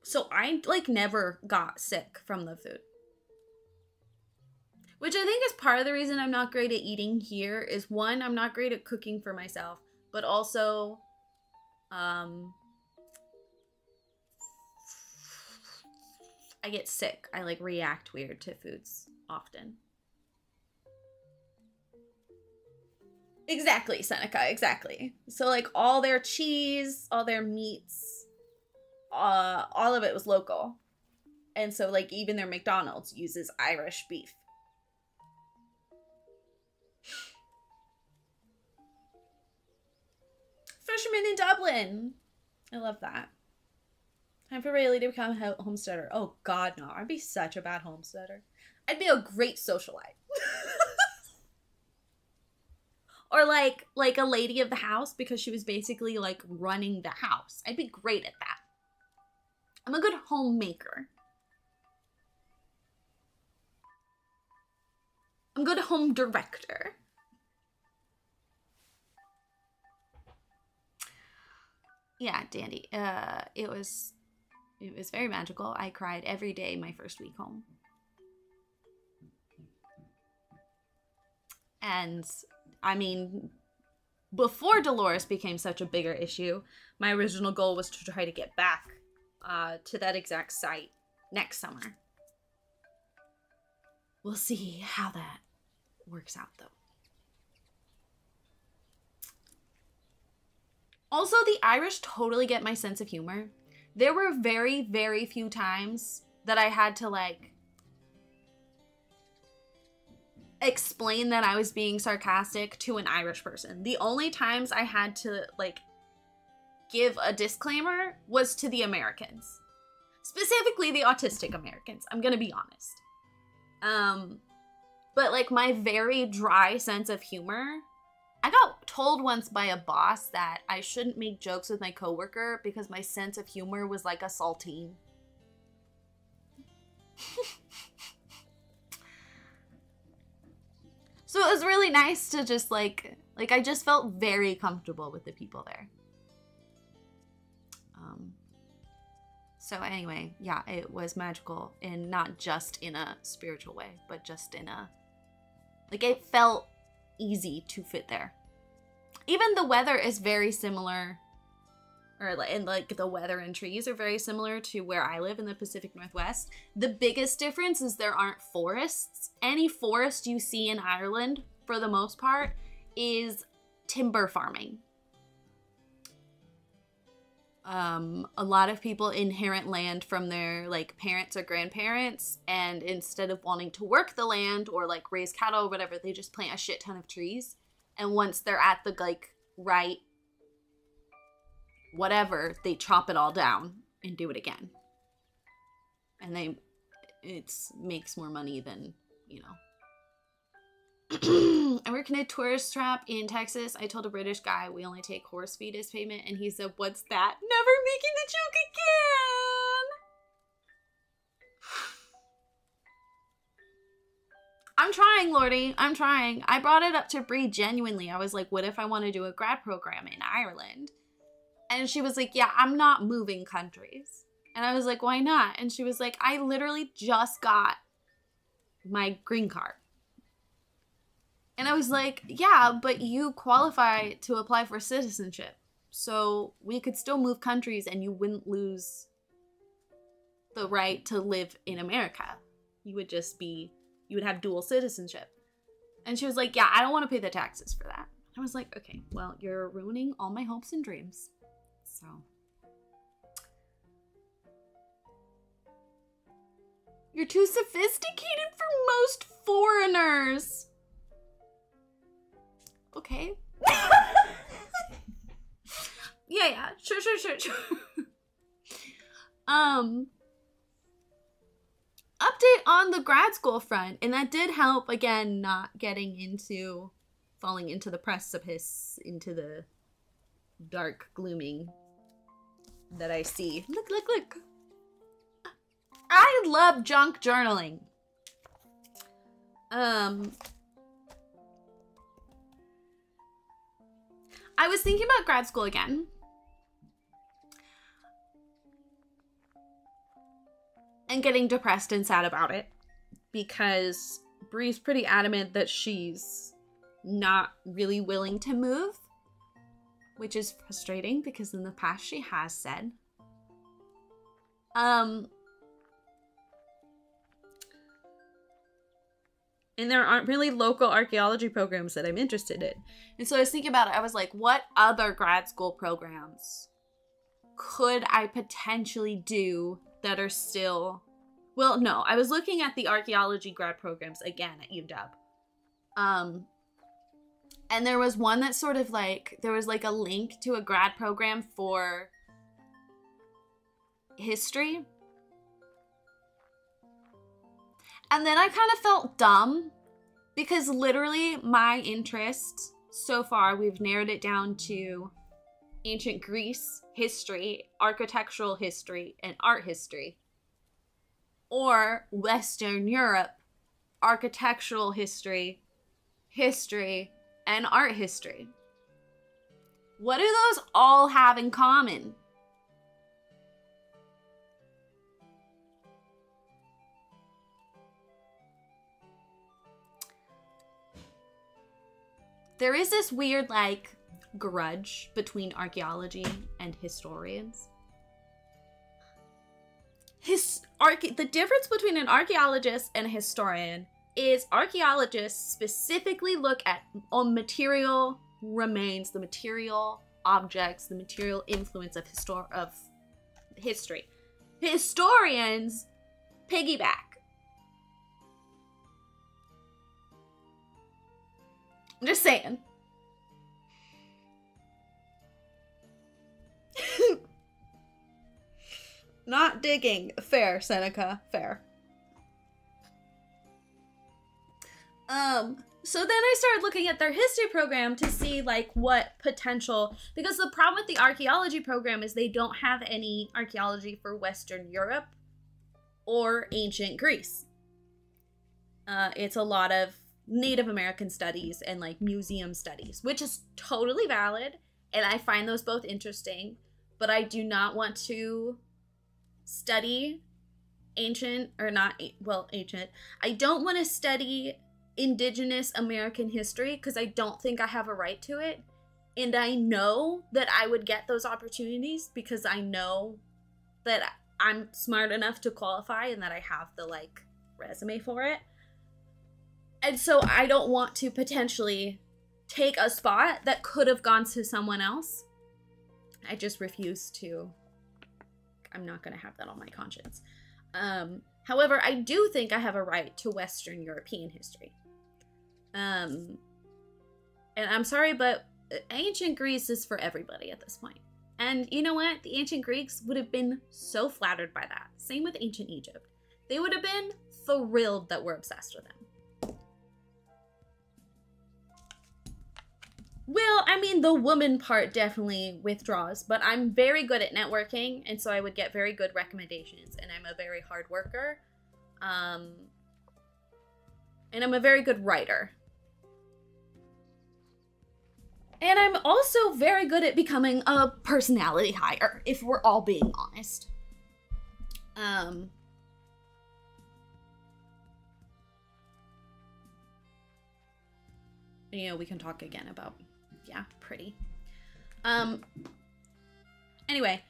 So I like never got sick from the food. Which I think is part of the reason I'm not great at eating here is, one, I'm not great at cooking for myself, but also I get sick. I like react weird to foods often. Exactly, Seneca, exactly. So like all their cheese, all their meats, all of it was local. And so like even their McDonald's uses Irish beef. Fisherman in Dublin. I love that. Time for Rayleigh to become a homesteader. Oh god, no. I'd be such a bad homesteader. I'd be a great socialite. Or like a lady of the house, because she was basically like running the house. I'd be great at that. I'm a good homemaker. I'm a good home director. Yeah, Dandy. It was very magical. I cried every day my first week home. And I mean, before Dolores became such a bigger issue, my original goal was to try to get back to that exact site next summer. We'll see how that works out, though. Also, the Irish totally get my sense of humor. There were very, very few times that I had to, like, explain that I was being sarcastic to an Irish person. The only times I had to, like, give a disclaimer was to the Americans. Specifically the autistic Americans, I'm gonna be honest. But, like, my very dry sense of humor, I got told once by a boss that I shouldn't make jokes with my coworker because my sense of humor was like a saltine. So it was really nice to just like I just felt very comfortable with the people there. So anyway, yeah, it was magical, and not just in a spiritual way, but just in a, like, it felt easy to fit there. Even the weather is very similar, and like the weather and trees are very similar to where I live in the Pacific Northwest. The biggest difference is there aren't forests. Any forest you see in Ireland, for the most part, is timber farming. A lot of people inherit land from their like parents or grandparents, and instead of wanting to work the land or like raise cattle or whatever, they just plant a shit ton of trees. And once they're at the like right whatever, they chop it all down and do it again. And it makes more money than, you know. I work in a tourist trap in Texas. I told a British guy we only take horse feed as payment, and he said, "What's that?" Never making the joke again. I'm trying, Lordy. I'm trying. I brought it up to Bree genuinely. I was like, what if I want to do a grad program in Ireland? And she was like, yeah, I'm not moving countries. And I was like, why not? And she was like, I literally just got my green card. And I was like, yeah, but you qualify to apply for citizenship. So we could still move countries and you wouldn't lose the right to live in America. You would have dual citizenship. And she was like, yeah, I don't want to pay the taxes for that. I was like, okay, well, you're ruining all my hopes and dreams. So. You're too sophisticated for most foreigners. Okay. Yeah, sure. Update on the grad school front, and that did help, again, not falling into the precipice, into the dark glooming that I see. Look. I love junk journaling. I was thinking about grad school again. And getting depressed and sad about it. Because Brie's pretty adamant that she's not really willing to move. Which is frustrating because in the past she has said. And there aren't really local archaeology programs that I'm interested in. And so I was thinking about it. I was like, what other grad school programs could I potentially do that are still... Well, no. I was looking at the archaeology grad programs again at UW. And there was one that sort of like... There was like a link to a grad program for history. And then I kind of felt dumb because literally my interests so far, we've narrowed it down to ancient Greece history, architectural history, and art history. Or Western Europe, architectural history, and art history. What do those all have in common? There is this weird, like, grudge between archaeology and historians. The difference between an archaeologist and a historian is archaeologists specifically look at material remains, the material objects, the material influence of history. Historians piggyback. I'm just saying. Not digging. Fair, Seneca. Fair. So then I started looking at their history program to see like what potential, because the problem with the archaeology program is they don't have any archaeology for Western Europe or ancient Greece. It's a lot of Native American studies and like museum studies, which is totally valid. And I find those both interesting, but I do not want to study ancient. I don't want to study Indigenous American history because I don't think I have a right to it. And I know that I would get those opportunities because I know that I'm smart enough to qualify and that I have the like resume for it. And so I don't want to potentially take a spot that could have gone to someone else. I just refuse to. I'm not going to have that on my conscience. However, I do think I have a right to Western European history. And I'm sorry, but ancient Greece is for everybody at this point. And you know what? The ancient Greeks would have been so flattered by that. Same with ancient Egypt. They would have been thrilled that we're obsessed with them. Well, I mean, the woman part definitely withdraws, but I'm very good at networking, and so I would get very good recommendations, and I'm a very hard worker, and I'm a very good writer. And I'm also very good at becoming a personality hire, if we're all being honest. You know, we can talk again about, yeah, pretty. Anyway,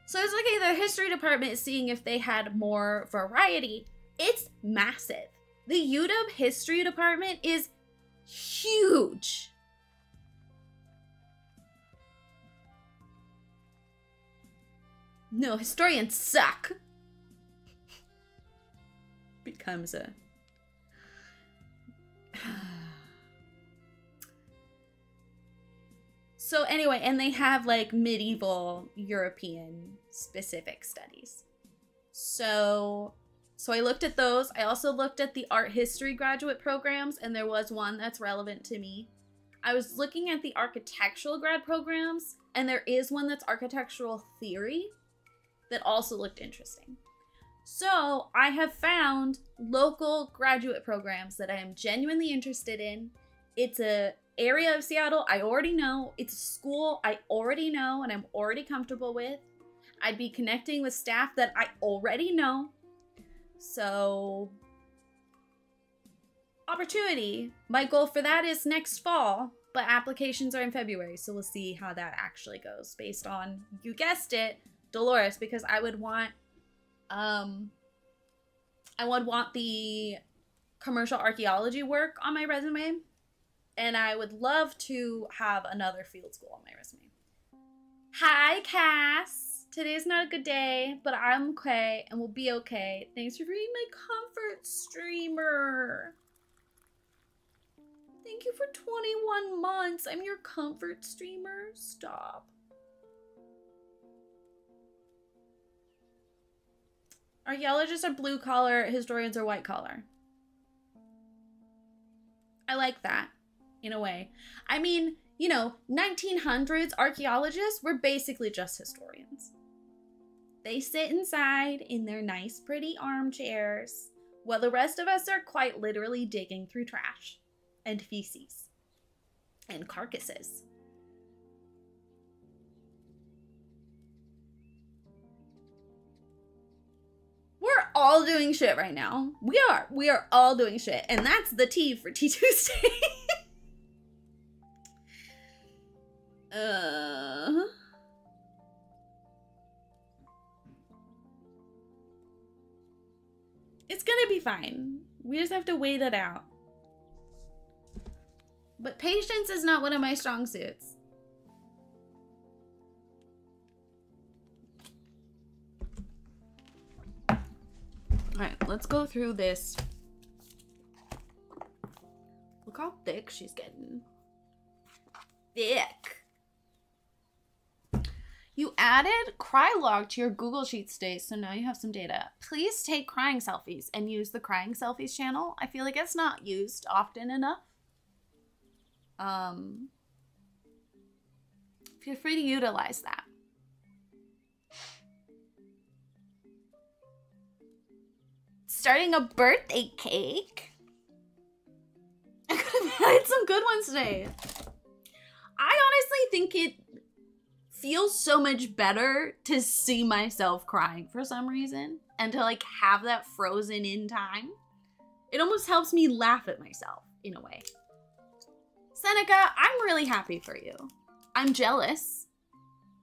So I was looking at the history department, seeing if they had more variety. It's massive. The UW history department is huge. No, historians suck. Becomes a... So anyway, and they have like medieval European specific studies. So I looked at those. I also looked at the art history graduate programs, and there was one that's relevant to me. I was looking at the architectural grad programs, and there is one that's architectural theory that also looked interesting. So I have found local graduate programs that I am genuinely interested in. It's a area of Seattle I already know. It's a school I already know and I'm already comfortable with. I'd be connecting with staff that I already know. So, opportunity. My goal for that is next fall, but applications are in February, so we'll see how that actually goes based on, you guessed it, Dolores, because I would want the commercial archaeology work on my resume, and I would love to have another field school on my resume. Hi, Cass. Today's not a good day, but I'm okay and we'll be okay. Thanks for being my comfort streamer. Thank you for 21 months. I'm your comfort streamer. Stop. Archaeologists are blue collar, historians are white collar. I like that, in a way. I mean, you know, 1900s archaeologists were basically just historians. They sit inside in their nice, pretty armchairs, while the rest of us are quite literally digging through trash and feces and carcasses. We're all doing shit right now. We are all doing shit. And that's the T for Tea Tuesday. It's gonna be fine. We just have to wait it out. But patience is not one of my strong suits. Alright, let's go through this. Look how thick she's getting. Thick. You added Crylog to your Google Sheets today, so now you have some data. Please take crying selfies and use the crying selfies channel. I feel like it's not used often enough. Feel free to utilize that. Starting a birthday cake. I could have had some good ones today. I honestly think it feels so much better to see myself crying for some reason and to like have that frozen in time. It almost helps me laugh at myself in a way. Seneca, I'm really happy for you. I'm jealous,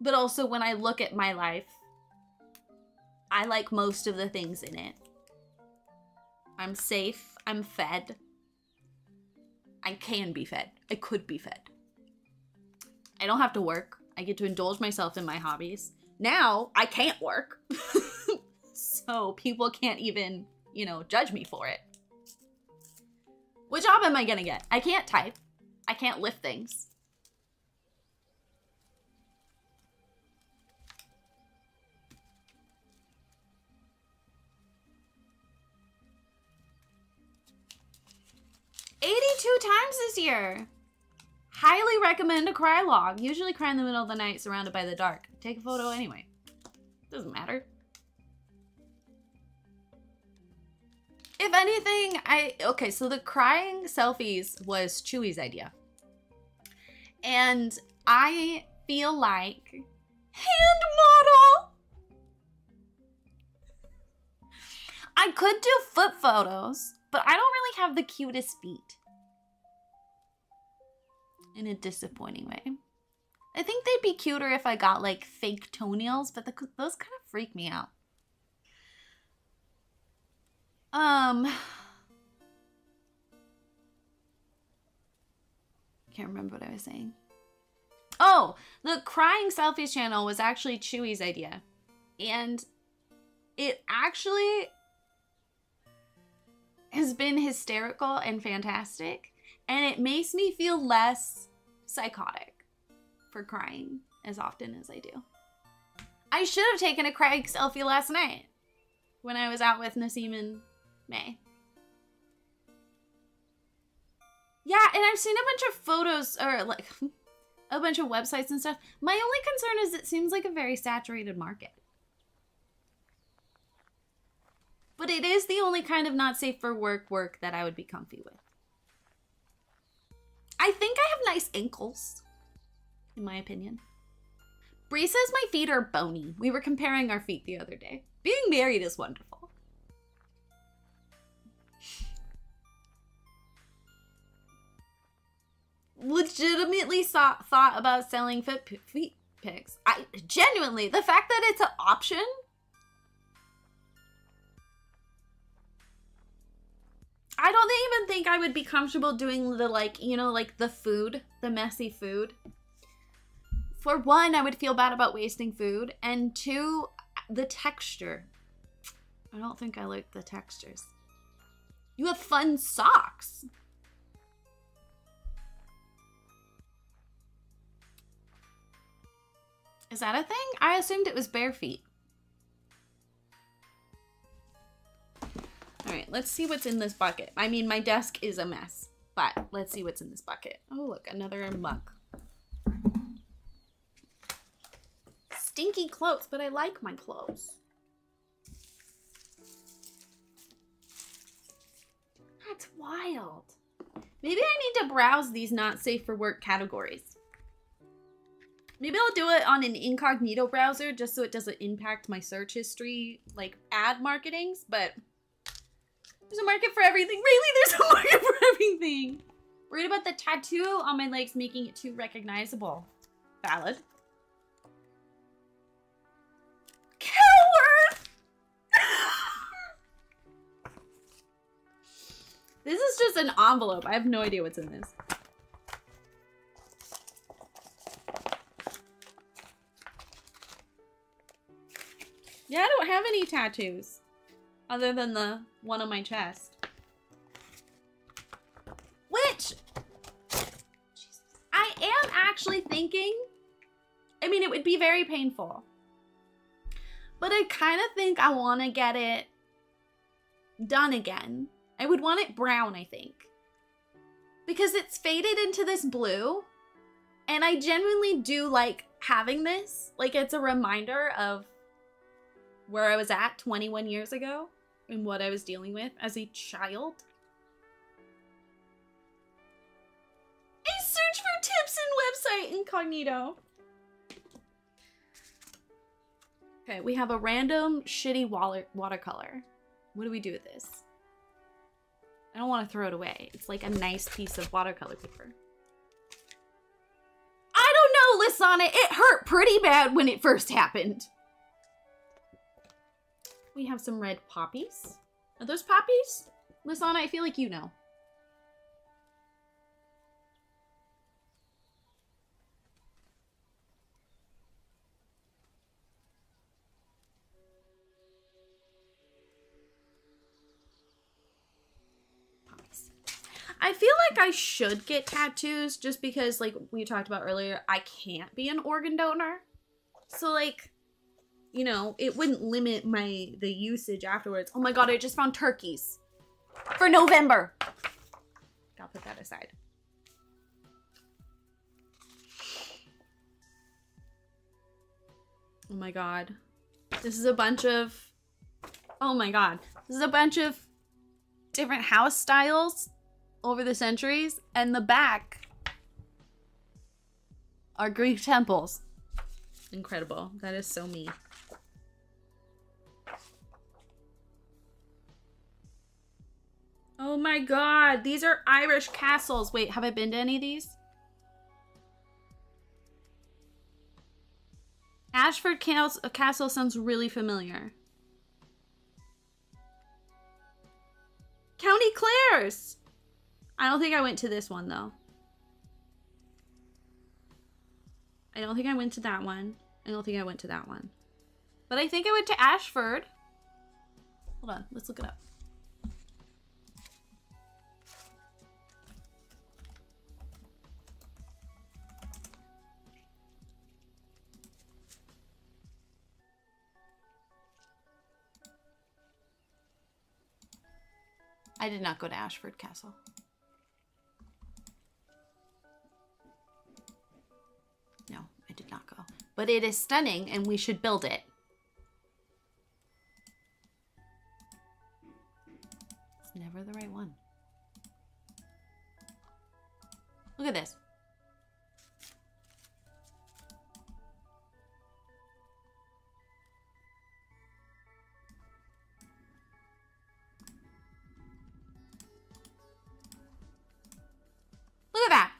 but also when I look at my life, I like most of the things in it. I'm safe, I'm fed. I can be fed. I could be fed. I don't have to work. I get to indulge myself in my hobbies. Now, I can't work. So people can't even, you know, judge me for it. What job am I gonna get? I can't type. I can't lift things. "82 times this year. Highly recommend a cry log. Usually cry in the middle of the night surrounded by the dark. Take a photo anyway. Doesn't matter. If anything, okay, so the crying selfies was Chewy's idea. And I feel like hand model. I could do foot photos, but I don't really have the cutest feet. In a disappointing way. I think they'd be cuter if I got like fake toenails, but those kind of freak me out. Can't remember what I was saying. Oh, the crying selfies channel was actually Chewy's idea. And it actually has been hysterical and fantastic. And it makes me feel less psychotic for crying as often as I do. I should have taken a crying selfie last night when I was out with Nassim and May. Yeah, and I've seen a bunch of photos, or like a bunch of websites and stuff. My only concern is it seems like a very saturated market. But it is the only kind of not safe for work that I would be comfy with. I think I have nice ankles, in my opinion. Bree says my feet are bony. We were comparing our feet the other day. Being married is wonderful. Legitimately thought about selling feet pics. I genuinely, the fact that it's an option. I don't even think I would be comfortable doing the, like, you know, like the food, the messy food. For one, I would feel bad about wasting food. And two, the texture. I don't think I like the textures. You have fun socks. Is that a thing? I assumed it was bare feet. All right, let's see what's in this bucket. I mean, my desk is a mess, but let's see what's in this bucket. Oh, look, another mug. Stinky clothes, but I like my clothes. That's wild. Maybe I need to browse these not safe for work categories. Maybe I'll do it on an incognito browser just so it doesn't impact my search history, like ad marketings, but there's a market for everything. Really, there's a market for everything. Worried about the tattoo on my legs making it too recognizable. Valid. Coward! This is just an envelope. I have no idea what's in this. Yeah, I don't have any tattoos other than the one on my chest. Which, Jesus, I am actually thinking, I mean, it would be very painful, but I kind of think I want to get it done again. I would want it brown, I think, because it's faded into this blue, and I genuinely do like having this. Like, it's a reminder of where I was at 21 years ago and what I was dealing with as a child. I search for tips in website incognito. Okay, we have a random shitty watercolor. What do we do with this? I don't want to throw it away. It's like a nice piece of watercolor paper. I don't know, Lisana. It hurt pretty bad when it first happened. We have some red poppies. Are those poppies? Lisana, I feel like you know. Poppies. I feel like I should get tattoos just because, like we talked about earlier, I can't be an organ donor. So, like, you know, it wouldn't limit the usage afterwards. Oh my god, I just found turkeys for November. I'll put that aside. Oh my god. This is a bunch of, oh my god. This is a bunch of different house styles over the centuries, and the back are Greek temples. Incredible. That is so me. Oh my god, these are Irish castles. Wait, have I been to any of these? Ashford Castle sounds really familiar. County Clares! I don't think I went to this one, though. I don't think I went to that one. I don't think I went to that one. But I think I went to Ashford. Hold on, let's look it up. I did not go to Ashford Castle. No, I did not go. But it is stunning and we should build it. It's never the right one. Look at this. Look at that.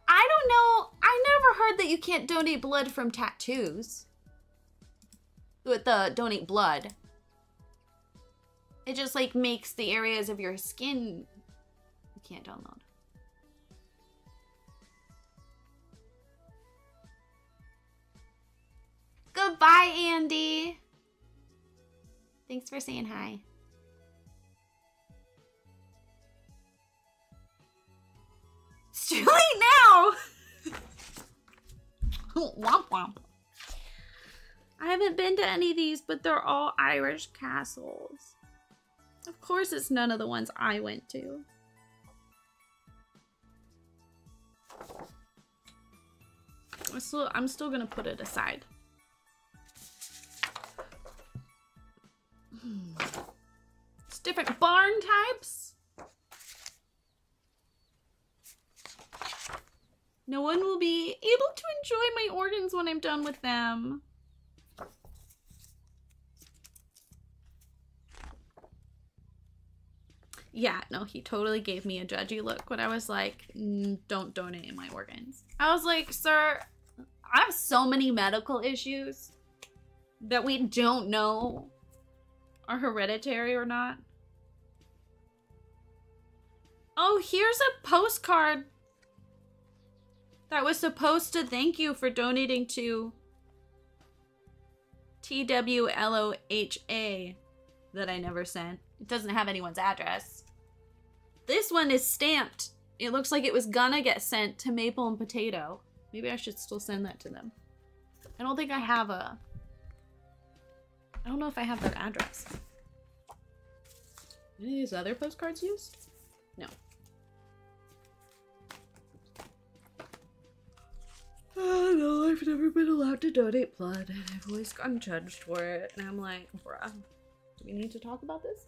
I don't know. I never heard that you can't donate blood from tattoos. With the donate blood. It just like makes the areas of your skin you can't download. Goodbye, Andy. Thanks for saying hi. It's too late now. Womp womp. I haven't been to any of these, but they're all Irish castles. Of course it's none of the ones I went to. I'm still gonna put it aside. It's different barn types. No one will be able to enjoy my organs when I'm done with them. Yeah, no, he totally gave me a judgy look when I was like, don't donate my organs. I was like, sir, I have so many medical issues that we don't know are hereditary or not. Oh, here's a postcard that was supposed to thank you for donating to TWLOHA that I never sent. It doesn't have anyone's address. This one is stamped. It looks like it was gonna get sent to Maple and Potato. Maybe I should still send that to them. I don't think I have a... I don't know if I have their address. Any of these other postcards used? No. Oh no, I've never been allowed to donate blood, and I've always gotten judged for it. And I'm like, bruh, do we need to talk about this?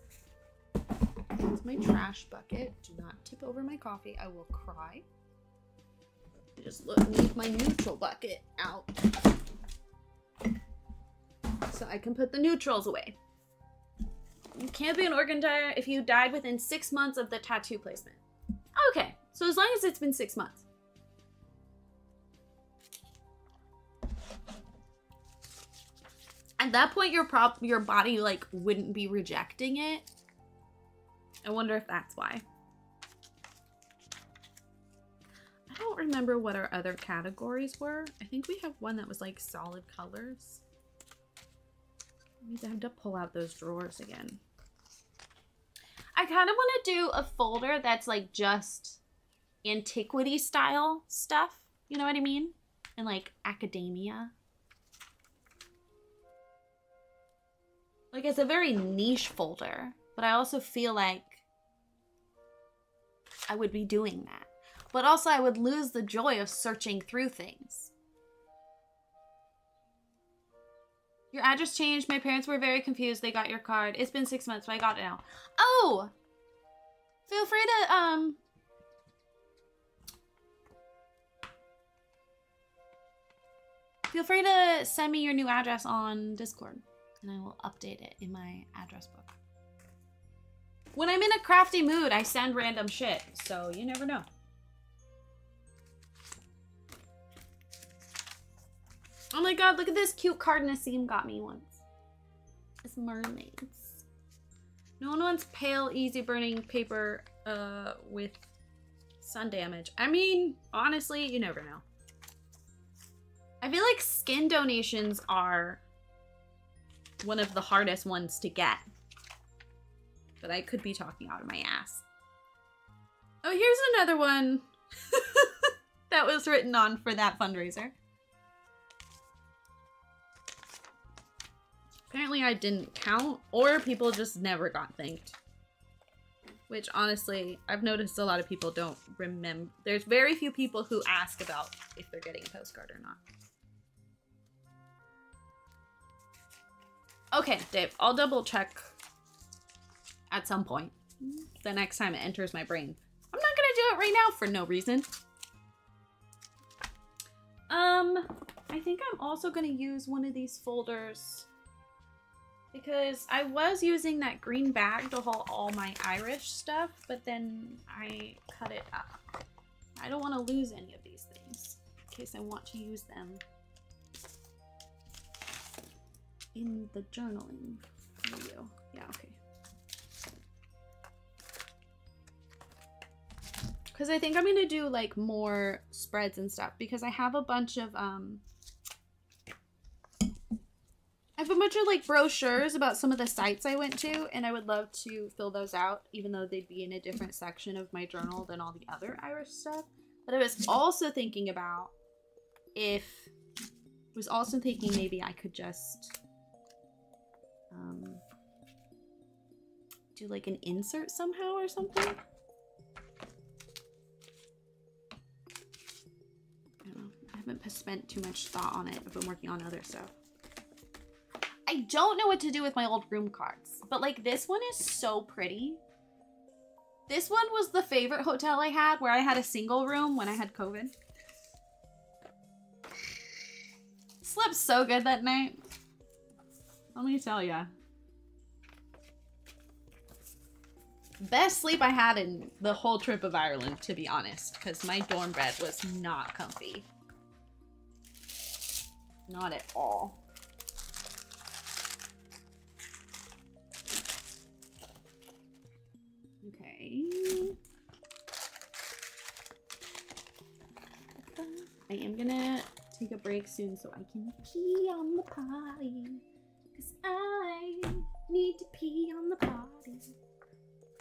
Here's my trash bucket. Do not tip over my coffee. I will cry. Just leave my neutral bucket out so I can put the neutrals away. You can't be an organ donor if you died within 6 months of the tattoo placement. Okay, so as long as it's been 6 months. At that point, your body like wouldn't be rejecting it. I wonder if that's why. I don't remember what our other categories were. I think we have one that was like solid colors. I have to pull out those drawers again. I kind of want to do a folder that's like just antiquity style stuff. You know what I mean? And like academia. Like it's a very niche folder, but I also feel like I would be doing that. But also I would lose the joy of searching through things. Your address changed. My parents were very confused. They got your card. It's been 6 months, but I got it now. Oh! Feel free to, feel free to send me your new address on Discord. And I will update it in my address book. When I'm in a crafty mood, I send random shit, so you never know. Oh my god, look at this cute card Nassim got me once. It's mermaids. No one wants pale, easy burning paper with sun damage. I mean, honestly, you never know. I feel like skin donations are one of the hardest ones to get. But I could be talking out of my ass. Oh, here's another one that was written on for that fundraiser. Apparently I didn't count, or people just never got thanked. Which, honestly, I've noticed a lot of people don't remember. There's very few people who ask about if they're getting a postcard or not. Okay, Dave, I'll double check at some point. The next time it enters my brain. I'm not gonna do it right now for no reason. I think I'm also gonna use one of these folders because I was using that green bag to hold all my Irish stuff, but then I cut it up. I don't want to lose any of these things in case I want to use them in the journaling video. Yeah, okay. Because I think I'm gonna do like more spreads and stuff because I have a bunch of like brochures about some of the sites I went to, and I would love to fill those out, even though they'd be in a different section of my journal than all the other Irish stuff. But I was also thinking about maybe I could just do like an insert somehow or something. I haven't spent too much thought on it. I've been working on other stuff. I don't know what to do with my old room cards, but like this one is so pretty. This one was the favorite hotel I had where I had a single room when I had COVID. Slept so good that night. Let me tell ya. Best sleep I had in the whole trip of Ireland, to be honest, because my dorm bed was not comfy. Not at all. Okay. I am gonna take a break soon so I can pee on the potty. Because I need to pee on the potty.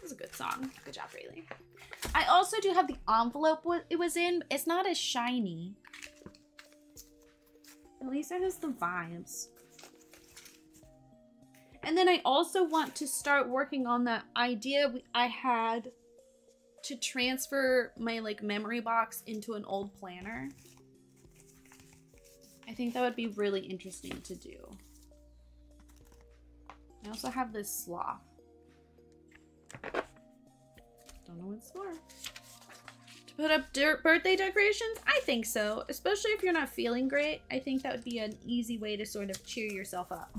This is a good song. Good job, Rayleigh. I also do have the envelope it was in. It's not as shiny. At least it has the vibes. And then I also want to start working on that idea I had to transfer my like memory box into an old planner. I think that would be really interesting to do. I also have this sloth. Don't know what it's for. To put up birthday decorations? I think so. Especially if you're not feeling great. I think that would be an easy way to sort of cheer yourself up.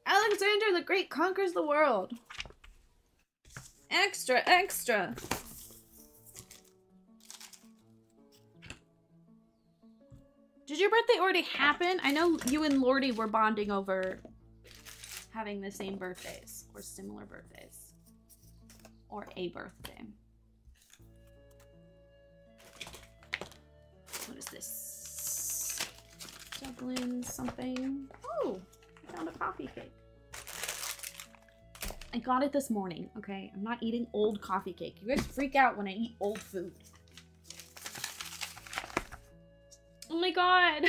Alexander the Great conquers the world. Extra, extra. Did your birthday already happen? I know you and Lordy were bonding over having the same birthdays or similar birthdays or a birthday. What is this? Dublin something. Oh, I found a coffee cake. I got it this morning, okay? I'm not eating old coffee cake. You guys freak out when I eat old food. Oh my god.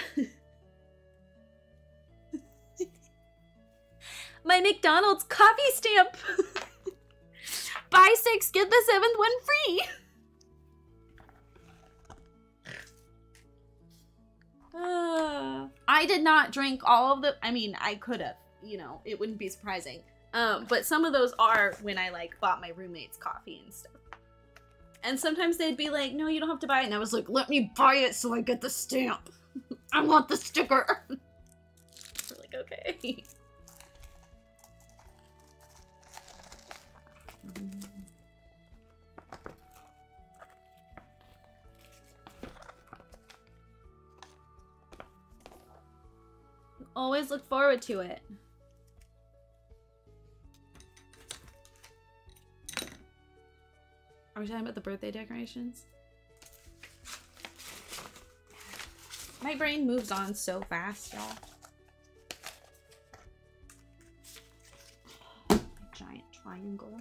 My McDonald's coffee stamp. Buy 6, get the 7th one free. I did not drink all of the, I mean, I could have, you know, it wouldn't be surprising. But some of those are when I like bought my roommate's coffee and stuff. And sometimes they'd be like, no, you don't have to buy it. And I was like, let me buy it so I get the stamp. I want the sticker. We're like, okay. Always look forward to it. Are we talking about the birthday decorations? My brain moves on so fast, y'all. Giant triangle.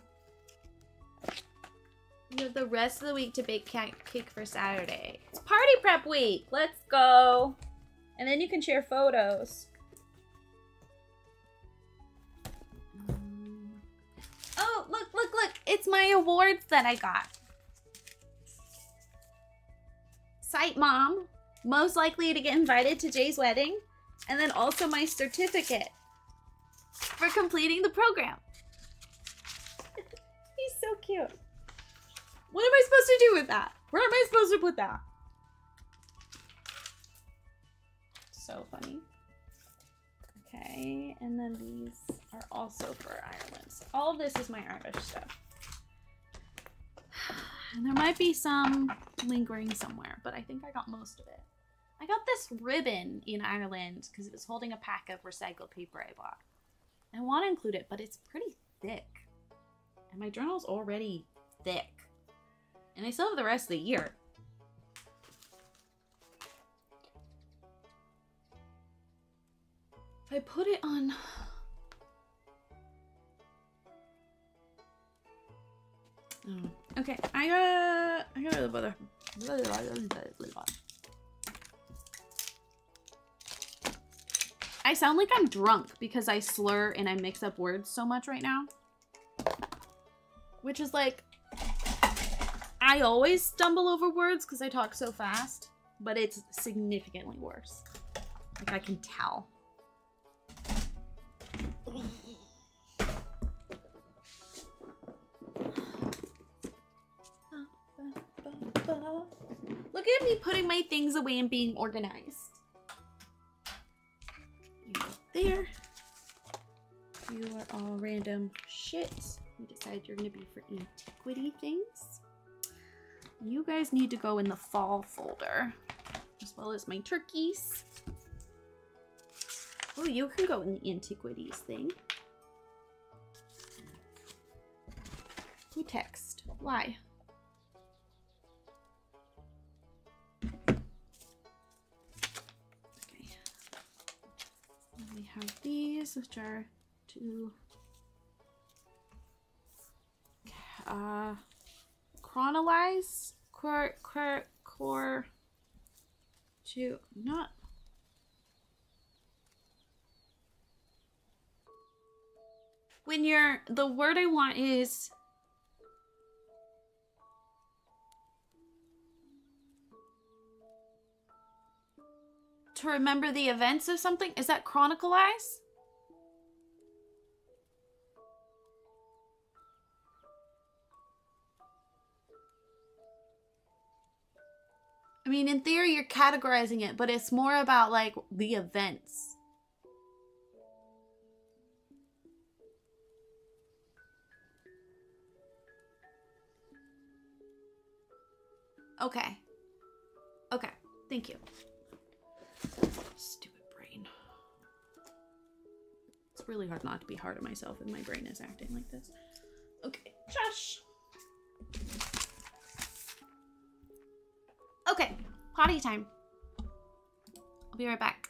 You have the rest of the week to bake cake for Saturday. It's party prep week. Let's go. And then you can share photos. Oh, look. It's my awards that I got. Site Mom. Most likely to get invited to Jay's wedding. And then also my certificate for completing the program. He's so cute. What am I supposed to do with that? Where am I supposed to put that? So funny. Okay, and then these are also for Ireland. So all of this is my Irish stuff. And there might be some lingering somewhere, but I think I got most of it. I got this ribbon in Ireland because it was holding a pack of recycled paper I bought. I want to include it, but it's pretty thick. And my journal's already thick. And I still have the rest of the year. If I put it on... Oh. Okay, I got a butter. I sound like I'm drunk because I slur and I mix up words so much right now. Which is like, I always stumble over words because I talk so fast, but it's significantly worse. Like I can tell. Look at me putting my things away and being organized. You go there. You are all random shit. You decide you're gonna be for antiquity things. You guys need to go in the fall folder, as well as my turkeys. Oh, you can go in the antiquities thing. Who text? Why? Okay. And we have these, which are two. Chronolize, core, to not. When you're, the word I want is to remember the events of something. Is that chronicleize? I mean, in theory, you're categorizing it, but it's more about, like, the events. Okay. Okay. Thank you. Stupid brain. It's really hard not to be hard on myself when my brain is acting like this. Okay. Shush. Okay, potty time. I'll be right back.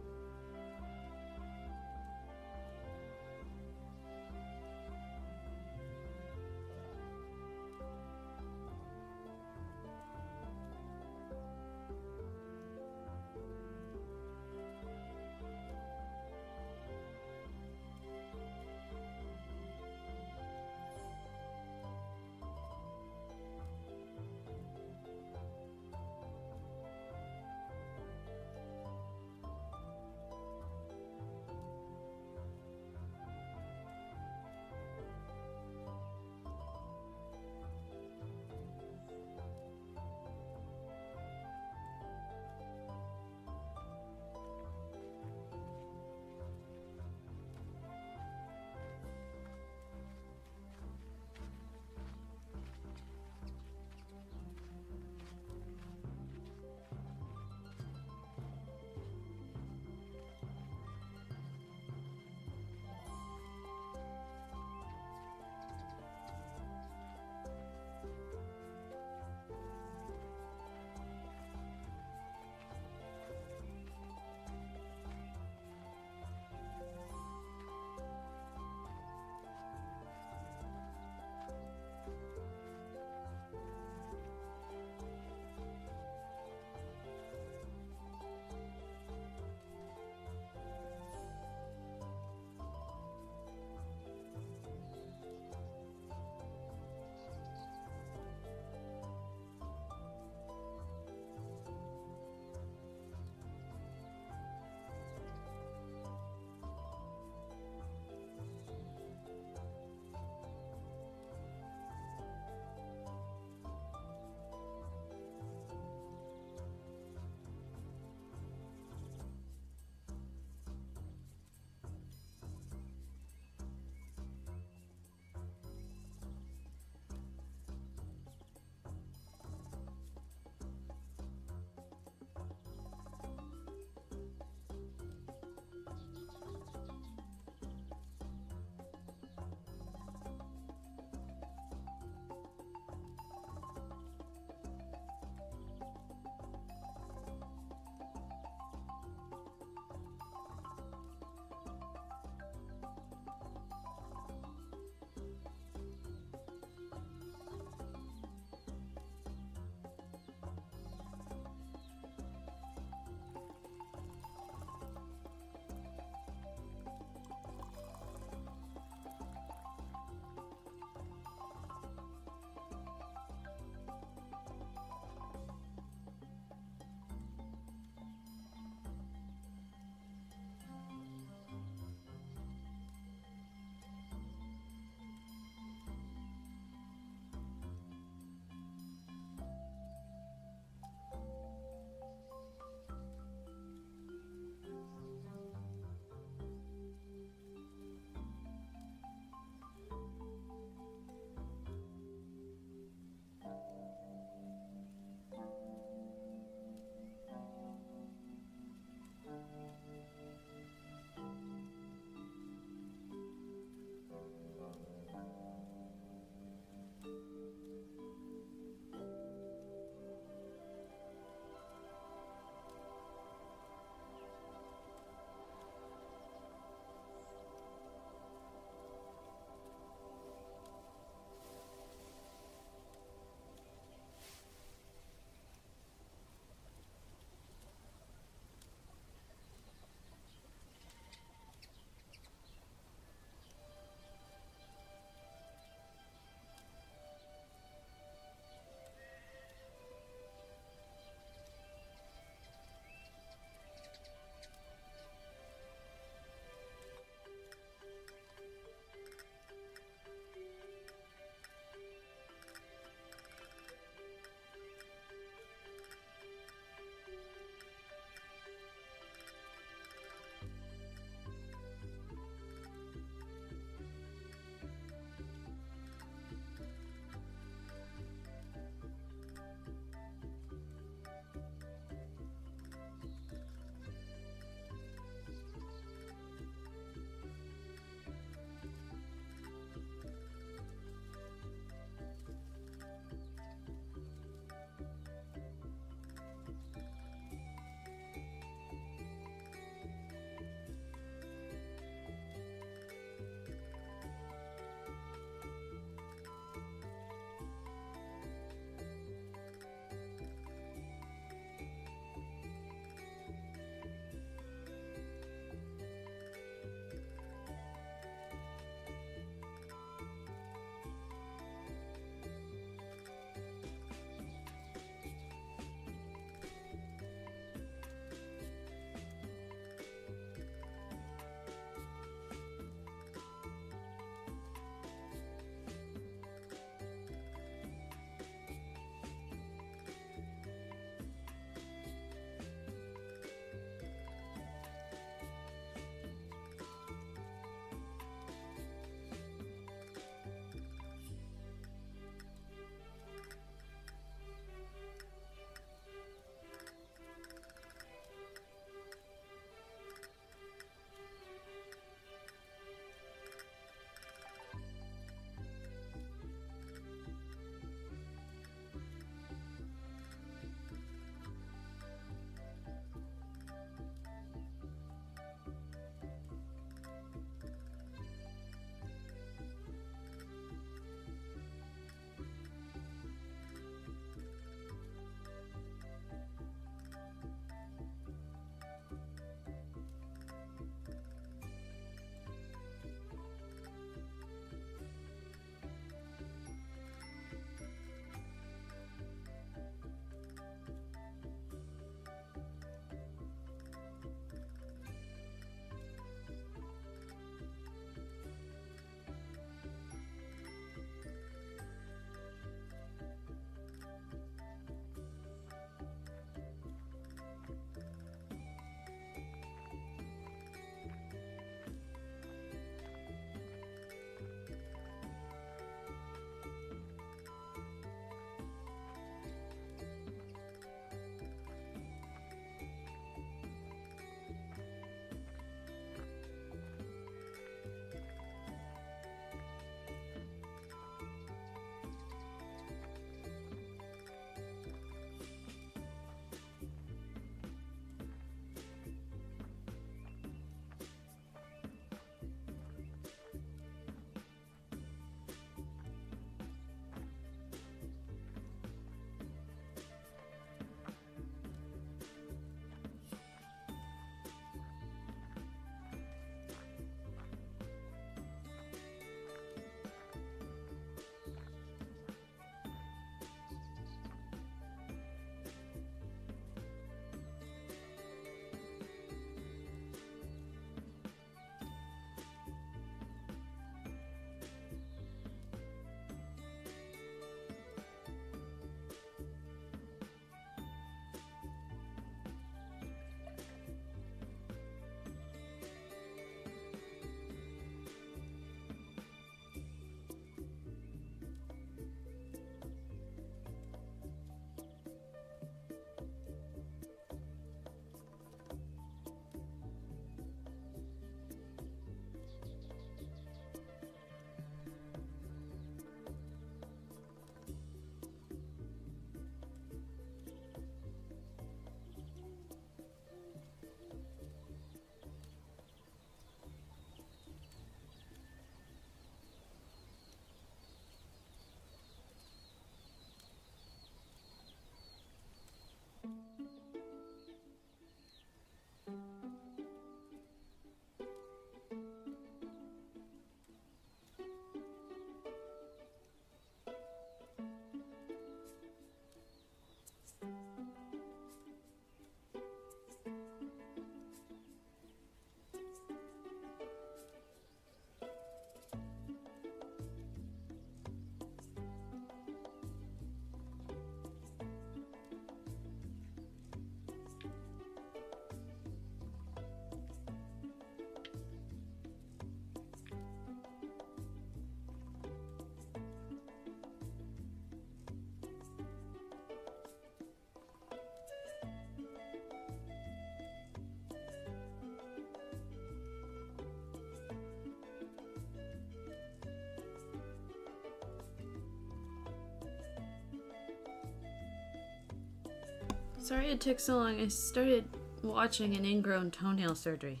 Sorry it took so long. I started watching an ingrown toenail surgery.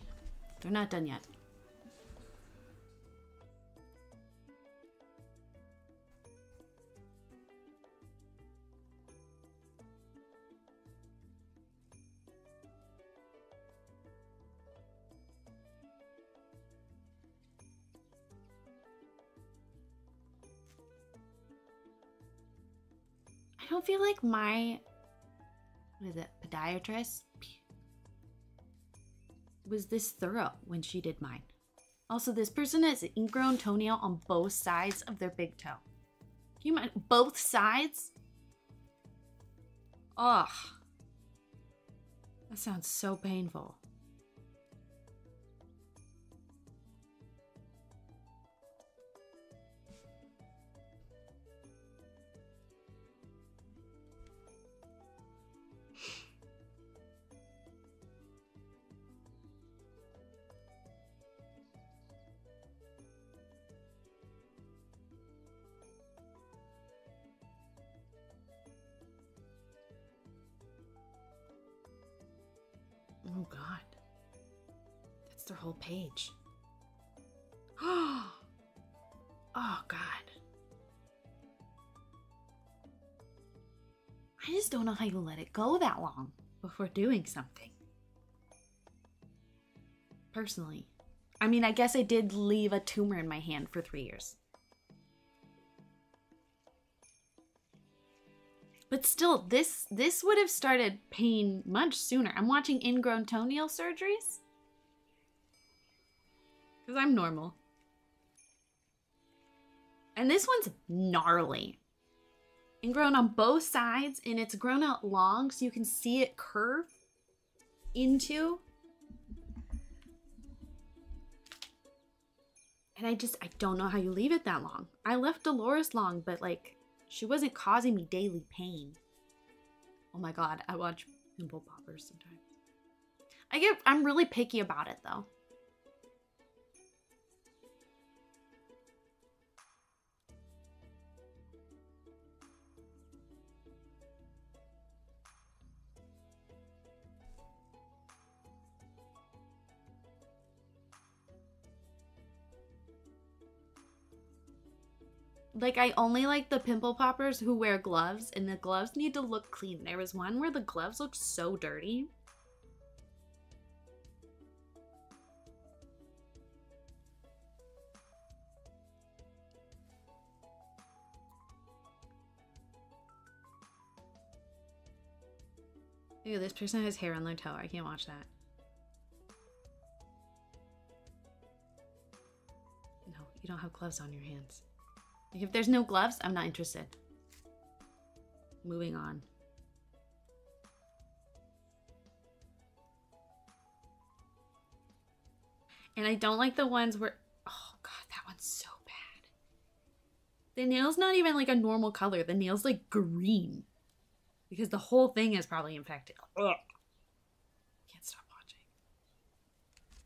They're not done yet. I don't feel like my, what is it, podiatrist was this thorough when she did mine. Also, this person has an ingrown toenail on both sides of their big toe. Can you imagine? Both sides? Ugh. That sounds so painful. Oh God. That's their whole page. Oh God. I just don't know how you let it go that long before doing something. Personally. I mean, I guess I did leave a tumor in my hand for 3 years. But still, this would have started pain much sooner. I'm watching ingrown toenail surgeries. Because I'm normal. And this one's gnarly. Ingrown on both sides, and it's grown out long so you can see it curve into. And I don't know how you leave it that long. I left Dolores long, but like, she wasn't causing me daily pain. Oh my God, I watch pimple poppers sometimes. I'm really picky about it though. Like, I only like the pimple poppers who wear gloves, and the gloves need to look clean. There was one where the gloves looked so dirty. Ew, this person has hair on their toe. I can't watch that. No, you don't have gloves on your hands. Like, if there's no gloves, I'm not interested. Moving on. And I don't like the ones where, oh God, that one's so bad. The nail's not even like a normal color. The nail's like green. Because the whole thing is probably infected. Ugh. Can't stop watching.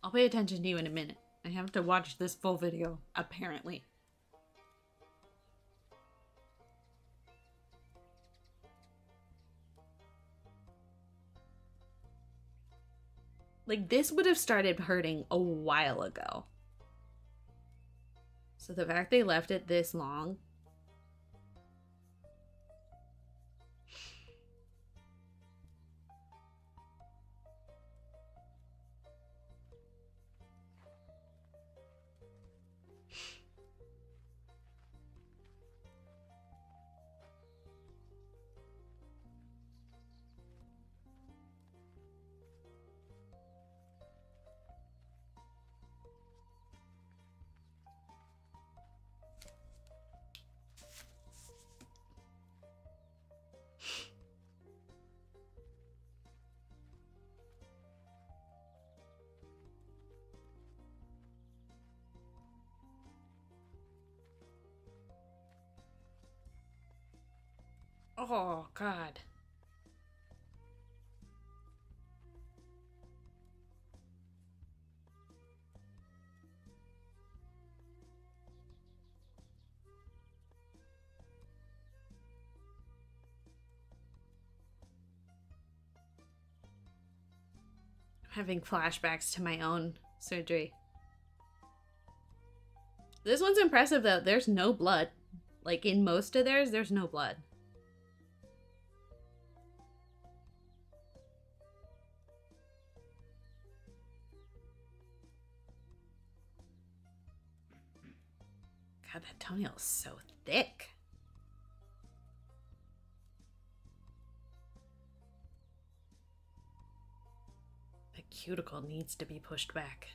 I'll pay attention to you in a minute. I have to watch this full video, apparently. Like, this would have started hurting a while ago. So the fact they left it this long. Oh, God. Having flashbacks to my own surgery. This one's impressive though. There's no blood. Like in most of theirs, there's no blood. God, that toenail is so thick. The cuticle needs to be pushed back.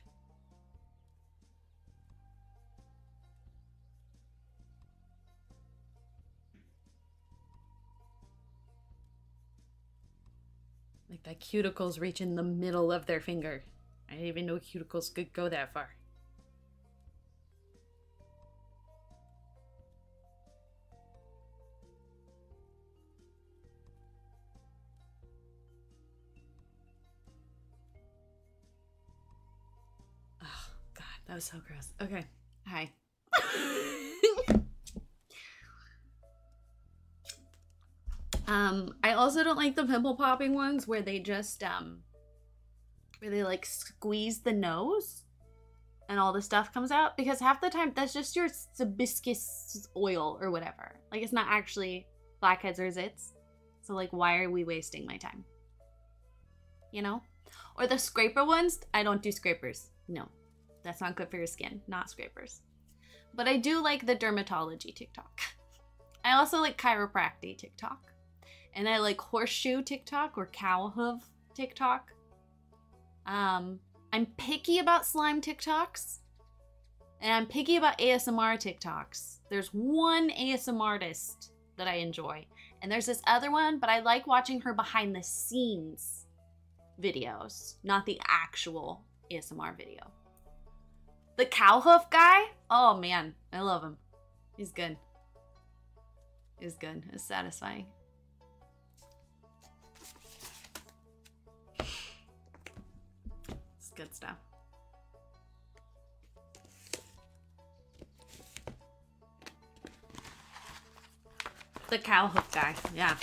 Like that cuticle's reaching the middle of their finger. I didn't even know cuticles could go that far. Oh, God, that was so gross. Okay, hi. I also don't like the pimple popping ones where they just, where they like squeeze the nose and all the stuff comes out, because half the time that's just your hibiscus oil or whatever. Like it's not actually blackheads or zits. So like, why are we wasting my time? You know? Or the scraper ones, I don't do scrapers. No, that's not good for your skin, not scrapers. But I do like the dermatology TikTok. I also like chiropractic TikTok. And I like horseshoe TikTok or cow hoof TikTok. I'm picky about slime TikToks. And I'm picky about ASMR TikToks. There's one ASMR artist that I enjoy. And there's this other one, but I like watching her behind the scenes videos, not the actual ASMR video. The cow hoof guy? Oh man, I love him. He's good. He's good. It's satisfying. Good stuff. The cow hoof guy, yeah.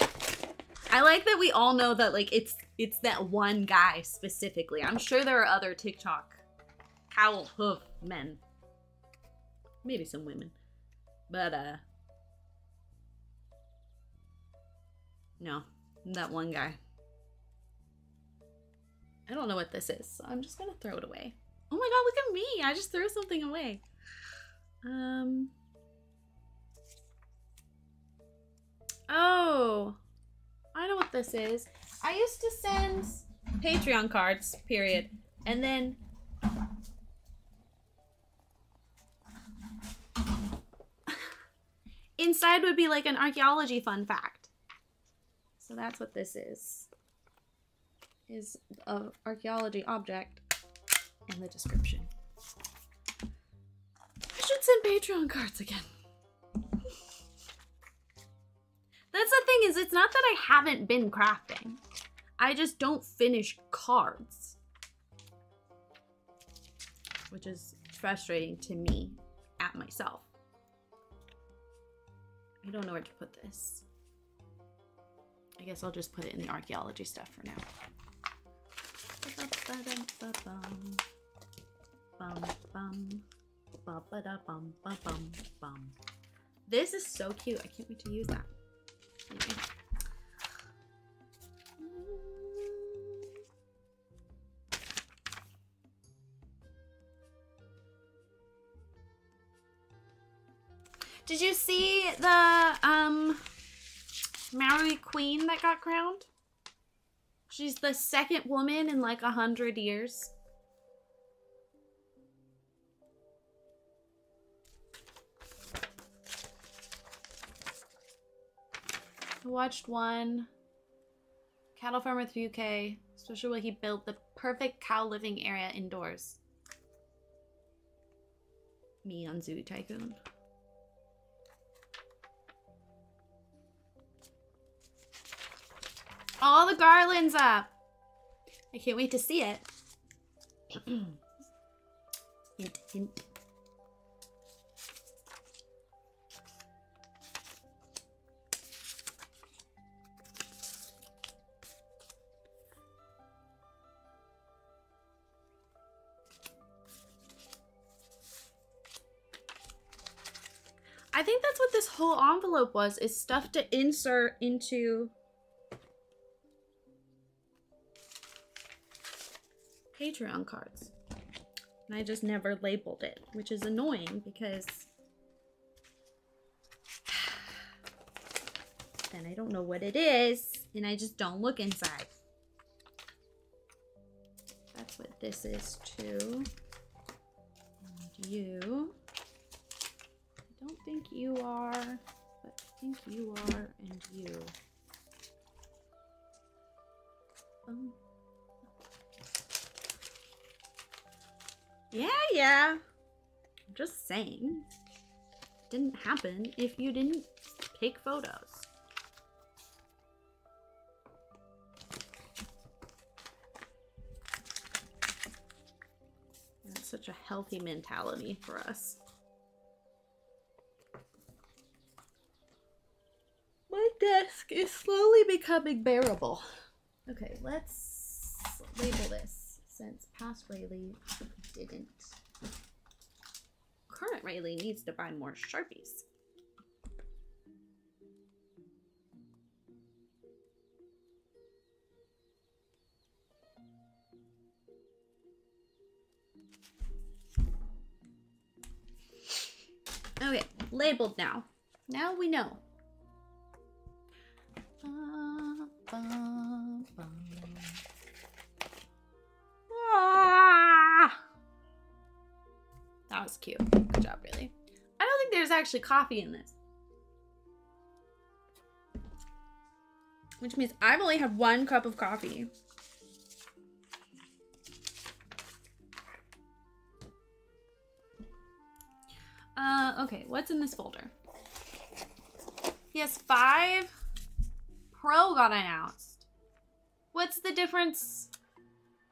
I like that we all know that like it's that one guy specifically. I'm sure there are other TikTok cow hoof men. Maybe some women. But no, that one guy. I don't know what this is, so I'm just gonna throw it away. Oh my god, look at me! I just threw something away. Oh, I know what this is. I used to send Patreon cards, period. And then inside would be like an archaeology fun fact. So that's what this is an archaeology object in the description. I should send Patreon cards again. That's the thing, is it's not that I haven't been crafting. I just don't finish cards. Which is frustrating to me at myself. I don't know where to put this. I guess I'll just put it in the archaeology stuff for now. This is so cute. I can't wait to use that. Okay. Did you see the Maori Queen that got crowned? She's the second woman in like 100 years. I watched one. Cattle farmer through UK, especially when he built the perfect cow living area indoors. Me on Zoo Tycoon. All the garland's up. I can't wait to see it. Hint, hint. I think that's what this whole envelope was, is stuff to insert into Patreon cards. And I just never labeled it, which is annoying because then I don't know what it is and I just don't look inside. That's what this is too. And you. I don't think you are, but I think you are, and you. Yeah. I'm just saying. It didn't happen if you didn't take photos. That's such a healthy mentality for us. My desk is slowly becoming bearable. Okay, let's label this since past Rayleigh didn't. Current Rayleigh needs to buy more Sharpies. Okay, labeled now. Now we know. That was cute. Good job, really. I don't think there's actually coffee in this. Which means I've only had 1 cup of coffee. Okay, what's in this folder? PS5 Pro got announced. What's the difference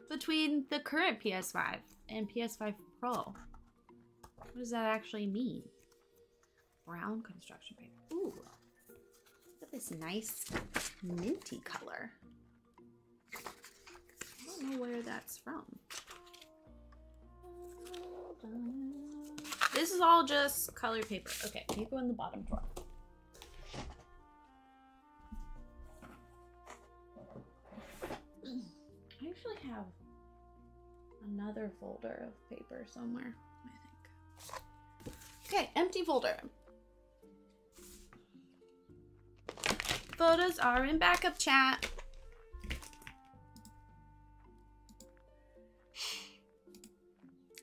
between the current PS5 and PS5 Pro? What does that actually mean? Brown construction paper. Ooh, look at this nice minty color. I don't know where that's from. This is all just colored paper. Okay, you go in the bottom drawer. I actually have another folder of paper somewhere, I think. Okay, empty folder. Photos are in backup chat.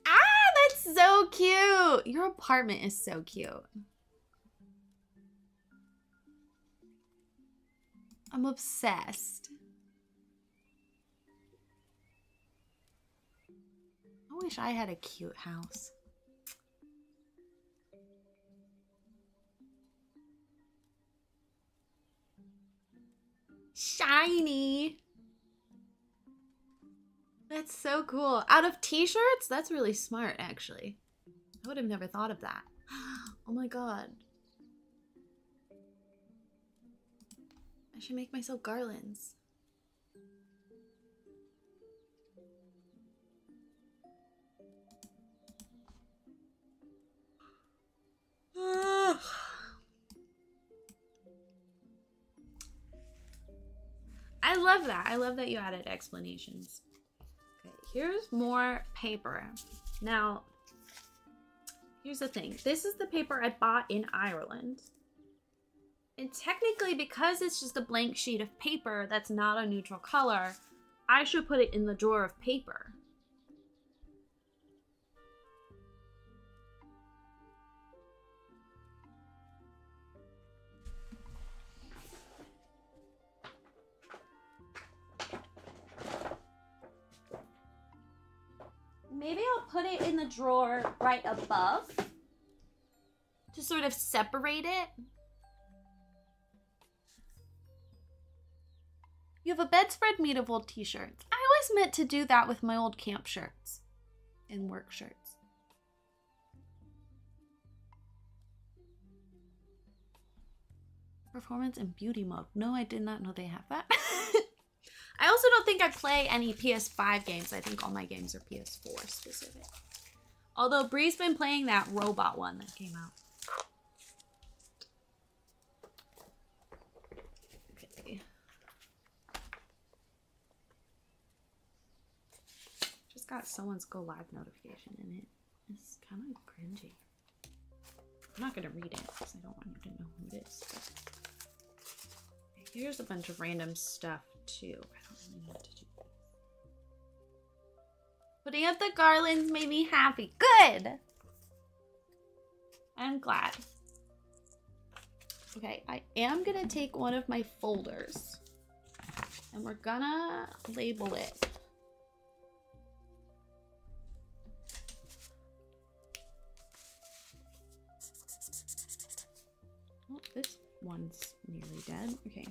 Ah, that's so cute. Your apartment is so cute. I'm obsessed. I wish I had a cute house. Shiny. That's so cool. Out of t-shirts? That's really smart, actually. I would have never thought of that. Oh my god. I should make myself garlands. I love that. I love that you added explanations. Okay, here's more paper. Now, here's the thing. This is the paper I bought in Ireland. And technically, because it's just a blank sheet of paper that's not a neutral color, I should put it in the drawer of paper. Maybe I'll put it in the drawer right above to sort of separate it. You have a bedspread made of old t-shirts. I always meant to do that with my old camp shirts and work shirts. Performance and beauty mode. No, I did not know they have that. I also don't think I play any PS5 games. I think all my games are PS4 specific. Although Bree's been playing that robot one that came out. got someone's go live notification in it. It's kind of cringy. I'm not gonna read it because I don't want you to know who it is. But here's a bunch of random stuff too. I don't really know what to do. Putting up the garlands made me happy. Good! I'm glad. Okay, I am gonna take one of my folders and we're gonna label it. Oh, this one's nearly dead. Okay.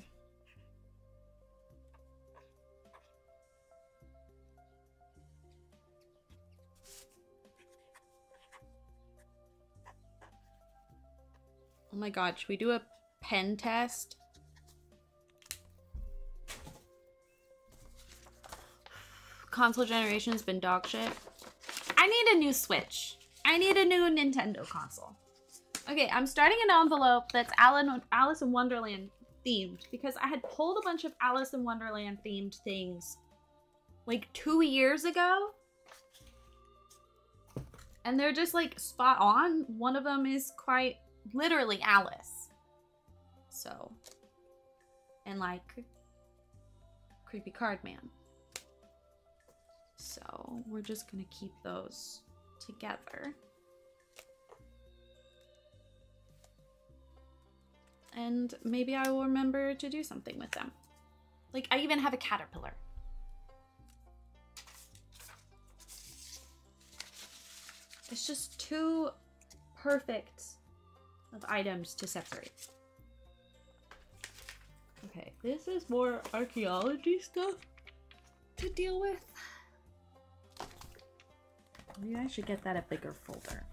Oh my god, should we do a pen test? Console generation has been dog shit. I need a new Switch. I need a new Nintendo console. Okay, I'm starting an envelope that's Alice in Wonderland themed because I had pulled a bunch of Alice in Wonderland themed things like 2 years ago. And they're just like spot on. One of them is quite literally Alice. So, and like Creepy Card Man. So we're just gonna keep those together. And maybe I will remember to do something with them. Like I even have a caterpillar. It's just too perfect of items to separate. Okay, this is more archaeology stuff to deal with. Maybe I should get that a bigger folder.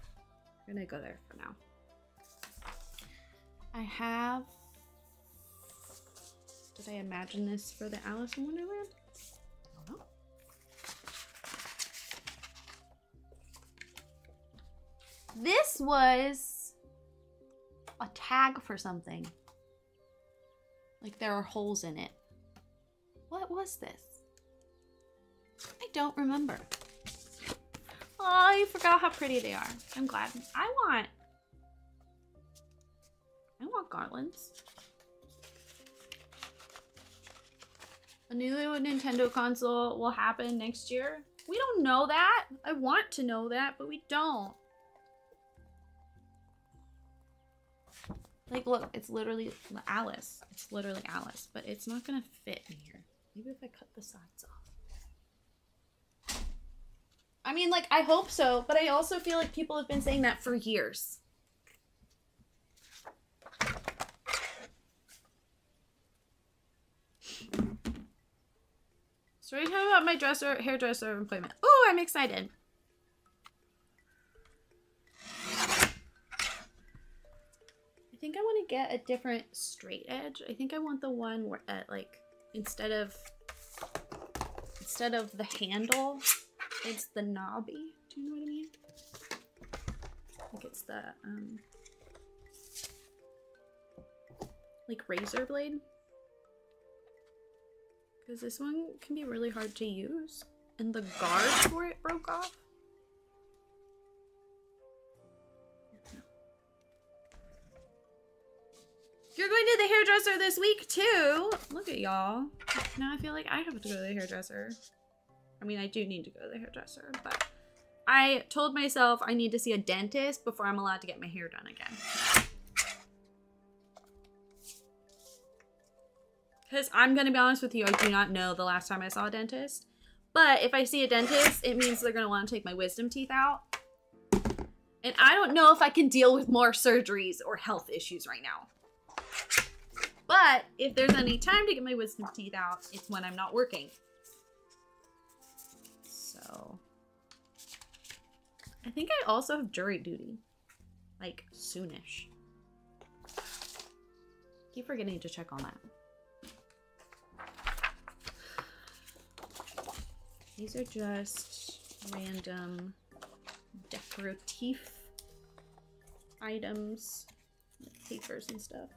I'm gonna go there for now. I have... Did I imagine this for the Alice in Wonderland? I don't know. This was a tag for something. Like there are holes in it. What was this? I don't remember. Oh, I forgot how pretty they are. I'm glad. I want garlands. A new Nintendo console will happen next year. We don't know that. I want to know that, but we don't. Like, look, it's literally Alice. It's literally Alice, but it's not gonna fit in here. Maybe if I cut the sides off. I mean, like, I hope so, but I also feel like people have been saying that for years. So we're talking about my hairdresser appointment. Oh, I'm excited. I think I want to get a different straight edge. I think I want the one where like instead of the handle, it's the knobby. Do you know what I mean? I think it's the like razor blade. Because this one can be really hard to use. And the guard for it broke off. You're going to the hairdresser this week too. Look at y'all. Now I feel like I have to go to the hairdresser. I mean, I do need to go to the hairdresser, but I told myself I need to see a dentist before I'm allowed to get my hair done again. Because I'm going to be honest with you, I do not know the last time I saw a dentist. But if I see a dentist, it means they're going to want to take my wisdom teeth out. And I don't know if I can deal with more surgeries or health issues right now. But if there's any time to get my wisdom teeth out, it's when I'm not working. So I think I also have jury duty. Like, soonish. Keep forgetting to check on that. These are just random decorative items, like papers and stuff.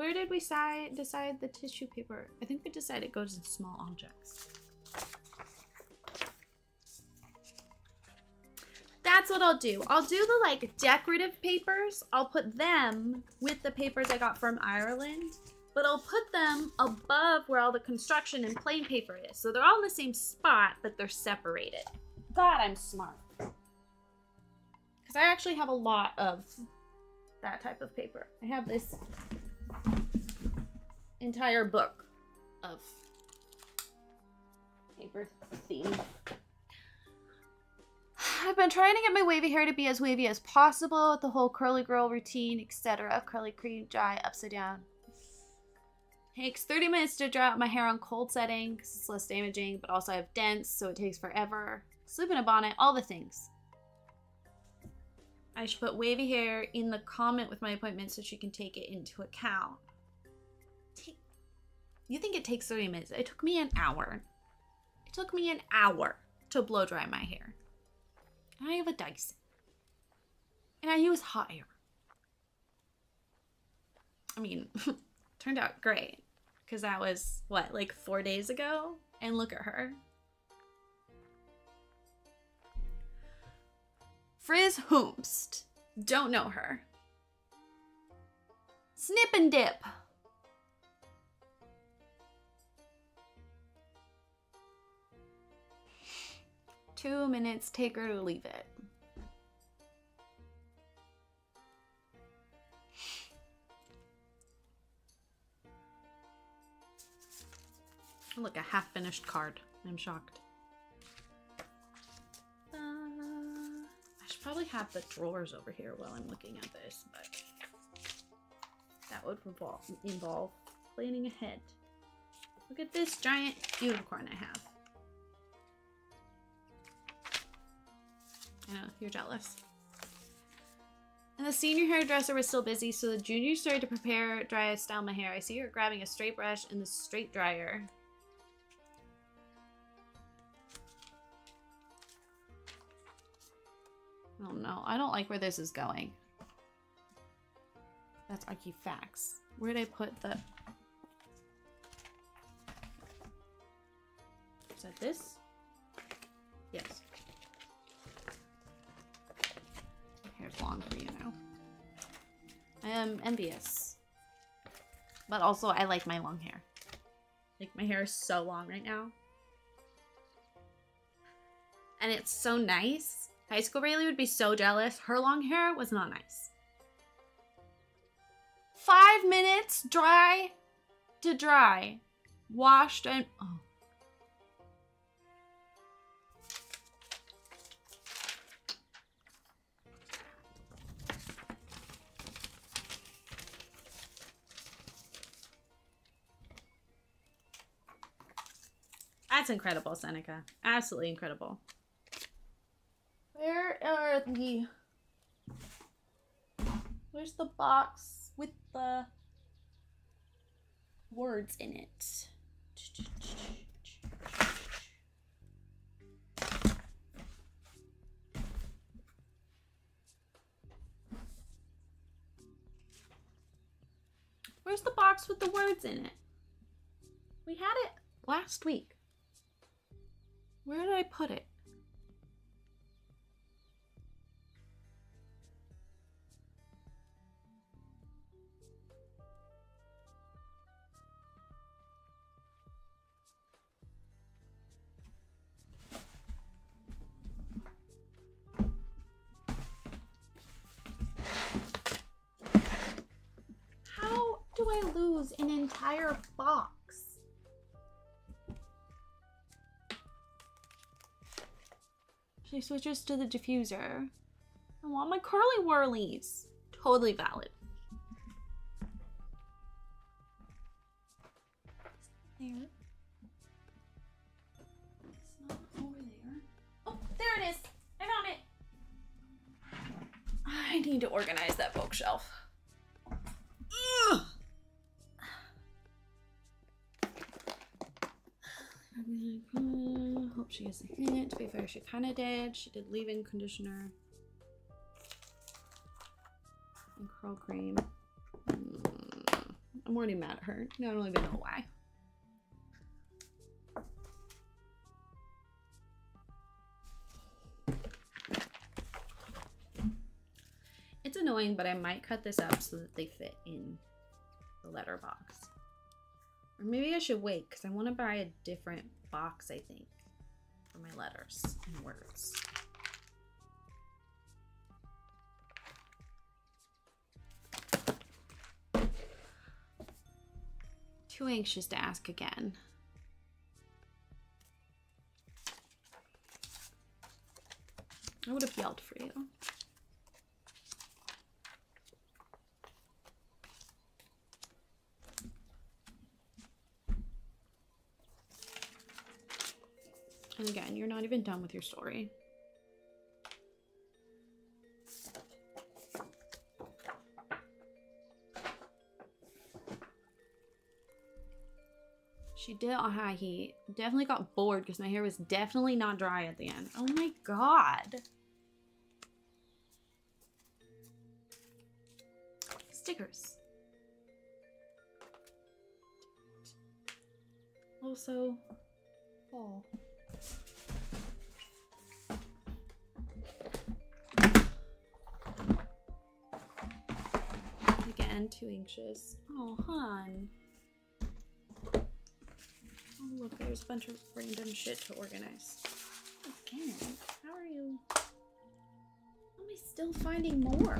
Where did we decide the tissue paper? I think we decided it goes in small objects. That's what I'll do. I'll do the like decorative papers. I'll put them with the papers I got from Ireland, but I'll put them above where all the construction and plain paper is. So they're all in the same spot, but they're separated. God, I'm smart. Because I actually have a lot of that type of paper. I have this entire book of paper theme. I've been trying to get my wavy hair to be as wavy as possible with the whole curly girl routine, etc. Curly cream dry upside down. Takes 30 minutes to dry out my hair on cold setting because it's less damaging, but also I have dents, so it takes forever. Sleep in a bonnet, all the things. I should put wavy hair in the comment with my appointment so she can take it into account. You think it takes 30 minutes? It took me an hour. It took me an hour to blow dry my hair. And I have a Dyson. And I use hot air. I mean, turned out great. Because that was, what, like 4 days ago? And look at her. Frizz Hoomst. Don't know her. Snip and dip. Two minutes, take her to leave it. Look, a half-finished card. I'm shocked. I should probably have the drawers over here while I'm looking at this, but that would involve planning ahead. Look at this giant unicorn I have. I know, you're jealous. And the senior hairdresser was still busy, so the junior started to prepare, dry, style my hair. I see her grabbing a straight brush and the straight dryer. Oh no, I don't like where this is going. That's Archie Facts. Where did I put the... Is that this? Yes. Hair's long for you now. I am envious. But also, I like my long hair. Like, my hair is so long right now. And it's so nice. High school Rayleigh would be so jealous. Her long hair was not nice. 5 minutes dry to dry. Washed and... Oh. That's incredible, Seneca. Absolutely incredible. Where's the box with the words in it? Where's the box with the words in it? We had it last week. Where did I put it? How do I lose an entire box? She switches to the diffuser. I want my curly whirlies. Totally valid. There. It's not over there. Oh, there it is. I found it. I need to organize that bookshelf. Ugh. Hope she gets a hint. To be fair, she kind of did. She did leave-in conditioner and curl cream. I'm I'm already mad at her. I don't even know why. It's annoying, but I might cut this up so that they fit in the letter box. Or maybe I should wait because I want to buy a different box, I think, for my letters and words. Too anxious to ask again. I would have yelled for you. And again, you're not even done with your story. She did on high heat. Definitely got bored because my hair was definitely not dry at the end. Oh my god. Stickers. Also, oh. Again, too anxious. Oh, hon. Oh, look, there's a bunch of random shit to organize. Again, how are you? How am I still finding more?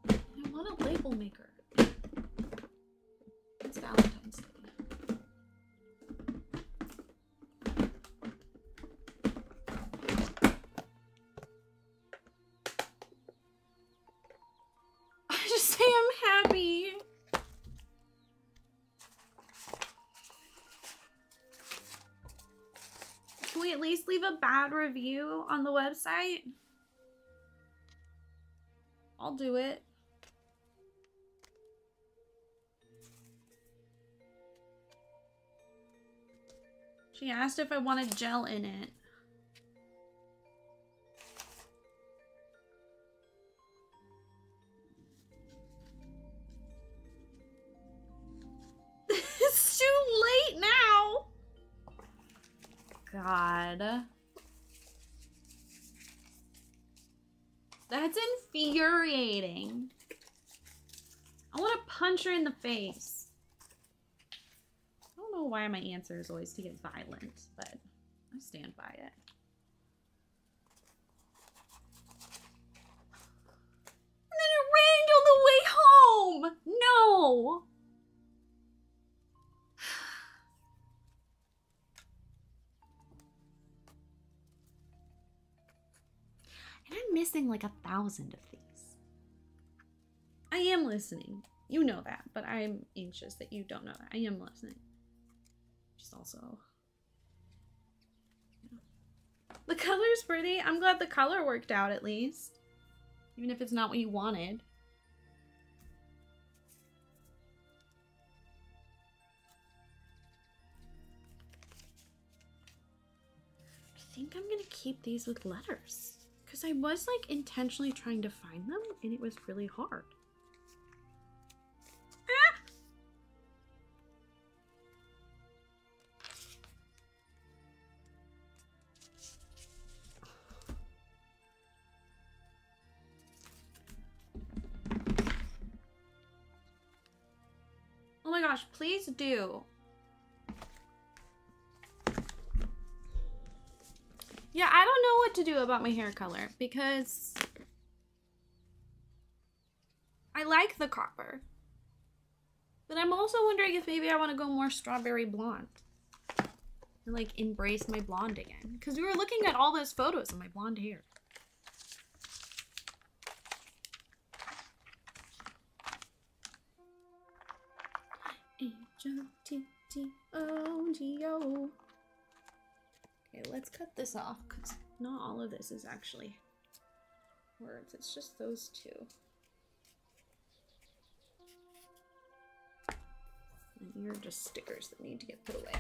I want a label maker. It's Valentine's Day. I just say I'm happy. Can we at least leave a bad review on the website? I'll do it. She asked if I wanted gel in it. It's too late now. God. That's infuriating. I want to punch her in the face. I don't know why my answer is always to get violent, but I stand by it. And then it rained on the way home! No! And I'm missing like 1,000 of these. I am listening. You know that, but I'm anxious that you don't know that. I am listening. Just also... yeah. The color's pretty. I'm glad the color worked out at least. Even if it's not what you wanted. I think I'm gonna keep these with letters. Because I was like intentionally trying to find them and it was really hard. Ah! Oh my gosh, please do. Yeah, I don't know what to do about my hair color because I like the copper. But I'm also wondering if maybe I want to go more strawberry blonde. And like embrace my blonde again. Because we were looking at all those photos of my blonde hair. H-O-T-T-O-G-O. Okay, let's cut this off because not all of this is actually words. It's just those two. And you're just stickers that need to get put away.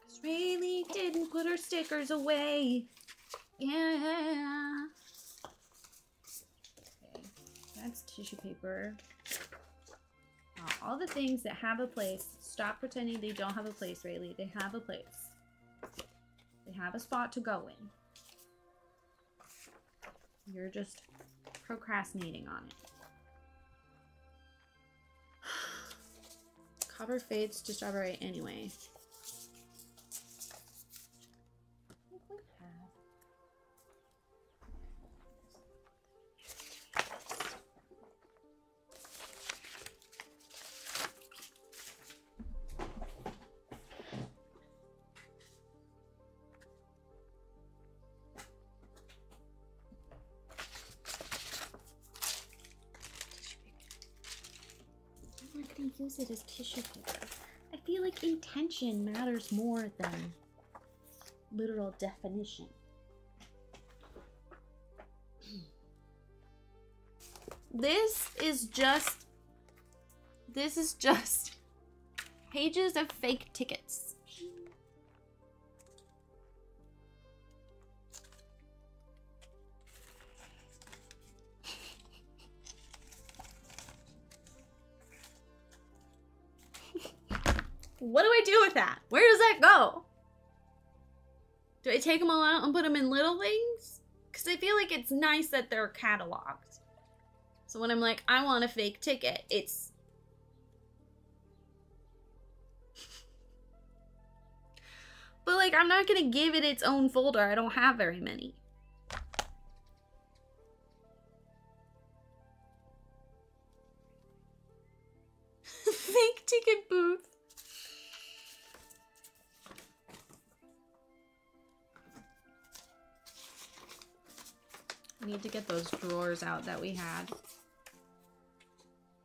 Because Rayleigh didn't put her stickers away. Yeah. That's tissue paper. All the things that have a place. Stop pretending they don't have a place, Rayleigh. They have a place. They have a spot to go in. You're just procrastinating on it. Copper fades to strawberry anyway. Use it as tissue paper. I feel like intention matters more than literal definition. This is just pages of fake tickets. What do I do with that? Where does that go? Do I take them all out and put them in little things? Because I feel like it's nice that they're cataloged. So when I'm like, I want a fake ticket, it's... But like, I'm not going to give it its own folder. I don't have very many. Fake ticket booth. I need to get those drawers out that we had.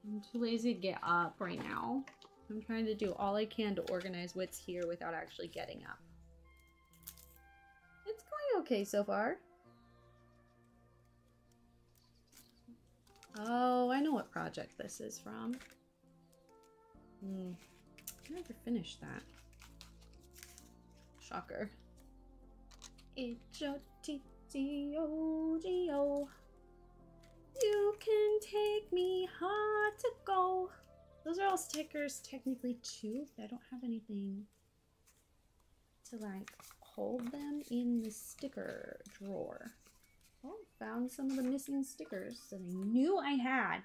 I'm too lazy to get up right now. I'm trying to do all I can to organize what's here without actually getting up. It's going okay so far. Oh, I know what project this is from. I never finished that. Shocker. H-O-T-T-O-G-O. You can take me hard to go. Those are all stickers, technically too, but I don't have anything to like hold them in the sticker drawer. Oh, found some of the missing stickers that I knew I had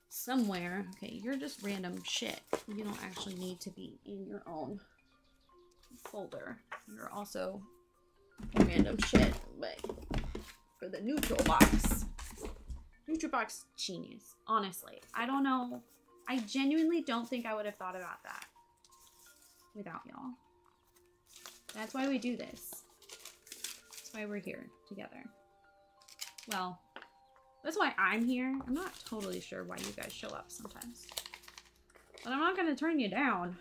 somewhere. Okay, you're just random shit. You don't actually need to be in your own folder. You're also random shit, but for the neutral box. Neutral box genius. Honestly, I don't know. I genuinely don't think I would have thought about that without y'all. That's why we do this. That's why we're here together. Well, that's why I'm here. I'm not totally sure why you guys show up sometimes. But I'm not going to turn you down.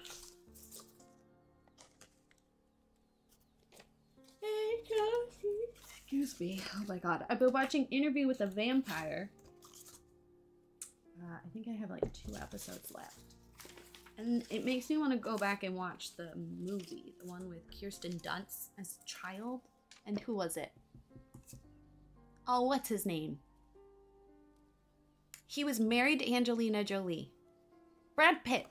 Excuse me. Oh my god. I've been watching Interview with a Vampire. I think I have like 2 episodes left. And it makes me want to go back and watch the movie. The one with Kirsten Dunst as a child. And who was it? Oh, what's his name? He was married to Angelina Jolie. Brad Pitt.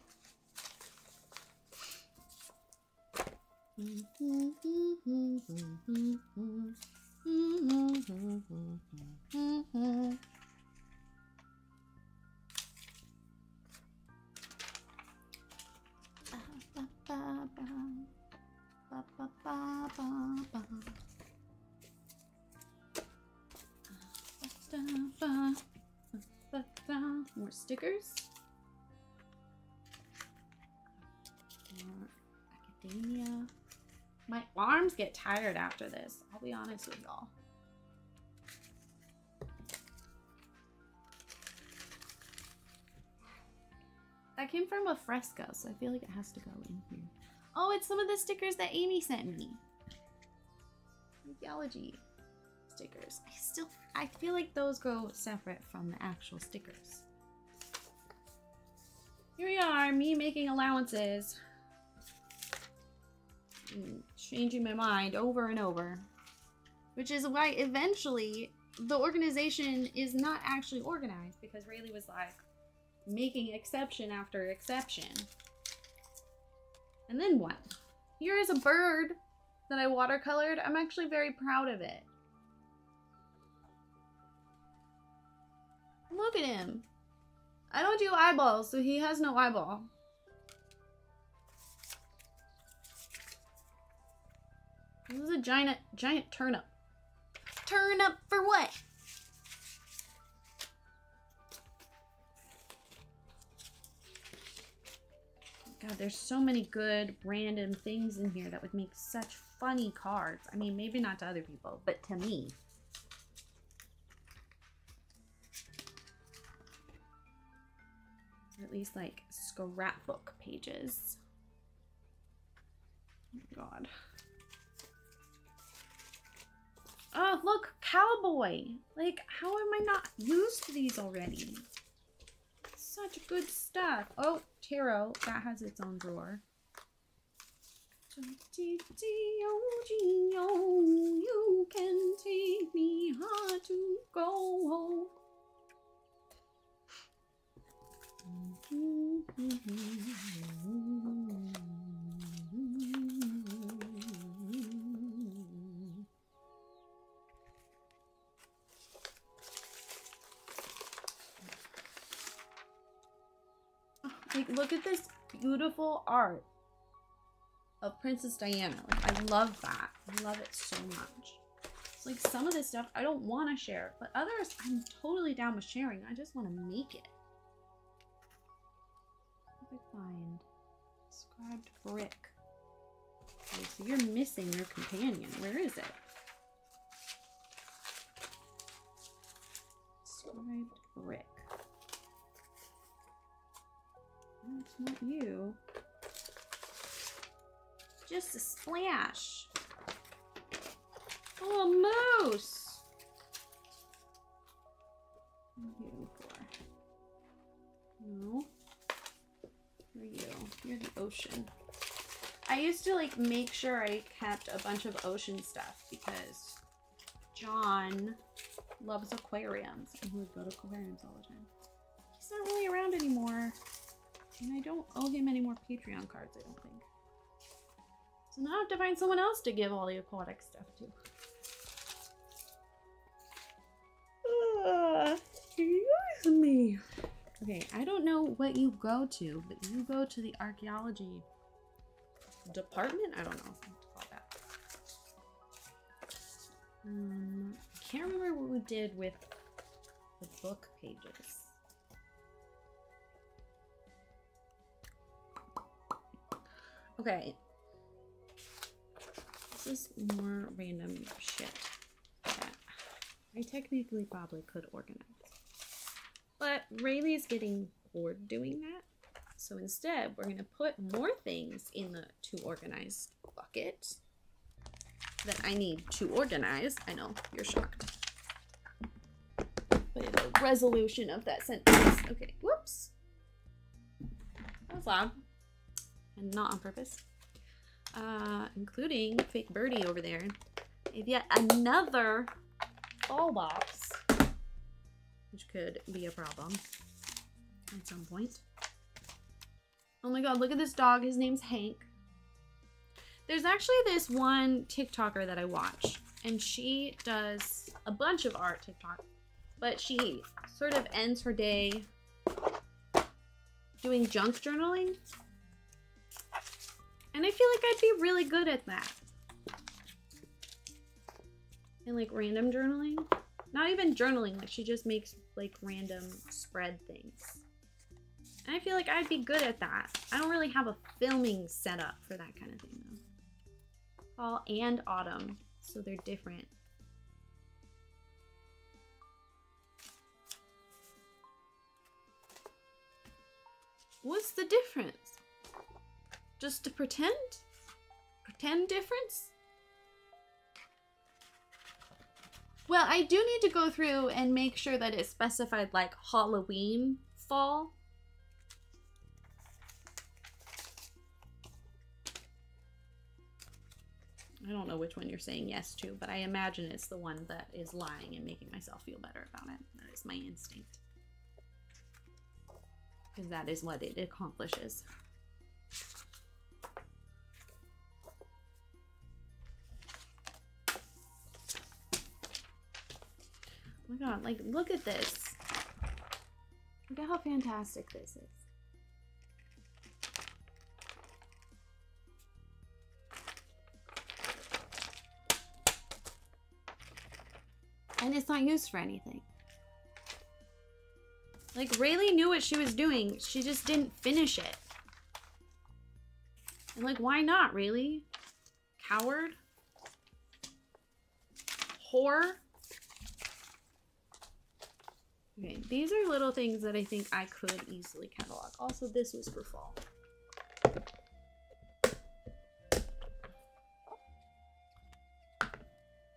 More stickers. More academia. My arms get tired after this. I'll be honest with y'all. That came from a fresco, so I feel like it has to go in here. Oh, it's some of the stickers that Amy sent me. Archaeology stickers. I feel like those go separate from the actual stickers. Here we are, me making allowances. Changing my mind over and over. Which is why eventually the organization is not actually organized because Rayleigh was like making exception after exception. And then what? Here is a bird that I watercolored. I'm actually very proud of it. Look at him. I don't do eyeballs, so he has no eyeball. This is a giant turnip. Turnip for what? God, there's so many good random things in here that would make such funny cards. I mean, maybe not to other people, but to me. Or at least like scrapbook pages. Oh my God. Oh, look, cowboy. Like, how am I not used to these already? Such good stuff. Oh, tarot. That has its own drawer. You can take me hard to go. Like, look at this beautiful art of Princess Diana. Like, I love that. I love it so much. It's like some of this stuff I don't want to share, but others I'm totally down with sharing. I just want to make it. What did I find? Scribed brick. Okay, so you're missing your companion. Where is it? Scribed brick. No, it's not you. Just a splash. Oh, a moose. What are you for? No. Who are you? You're the ocean. I used to like make sure I kept a bunch of ocean stuff because John loves aquariums and he would go to aquariums all the time. He's not really around anymore. And I don't owe him any more Patreon cards, I don't think. So now I have to find someone else to give all the aquatic stuff to. Excuse me. Okay, I don't know what you go to, but you go to the archaeology department? I don't know what to call that. I can't remember what we did with the book pages. Okay. This is more random shit that I technically probably could organize. But Rayleigh's getting bored doing that. So instead, we're going to put more things in the to organize bucket that I need to organize. I know, you're shocked. But in the resolution of that sentence. Okay, whoops. That was loud. And not on purpose. Including fake birdie over there. Maybe yet another ball box. Which could be a problem at some point. Oh my god, look at this dog. His name's Hank. There's actually this one TikToker that I watch. And she does a bunch of art TikTok. But she sort of ends her day doing junk journaling. And I feel like I'd be really good at that. And like random journaling. Not even journaling, like she just makes like random spread things. And I feel like I'd be good at that. I don't really have a filming setup for that kind of thing though. Fall and autumn, so they're different. What's the difference? Just to pretend? Pretend difference? Well, I do need to go through and make sure that it's specified like Halloween fall. I don't know which one you're saying yes to, but I imagine it's the one that is lying and making myself feel better about it. That is my instinct. Because that is what it accomplishes. Oh my god, like, look at this. Look at how fantastic this is. And it's not used for anything. Like, Rayleigh knew what she was doing. She just didn't finish it. And like, why not, Rayleigh? Coward? Whore? Okay, these are little things that I think I could easily catalog. Also, this was for fall.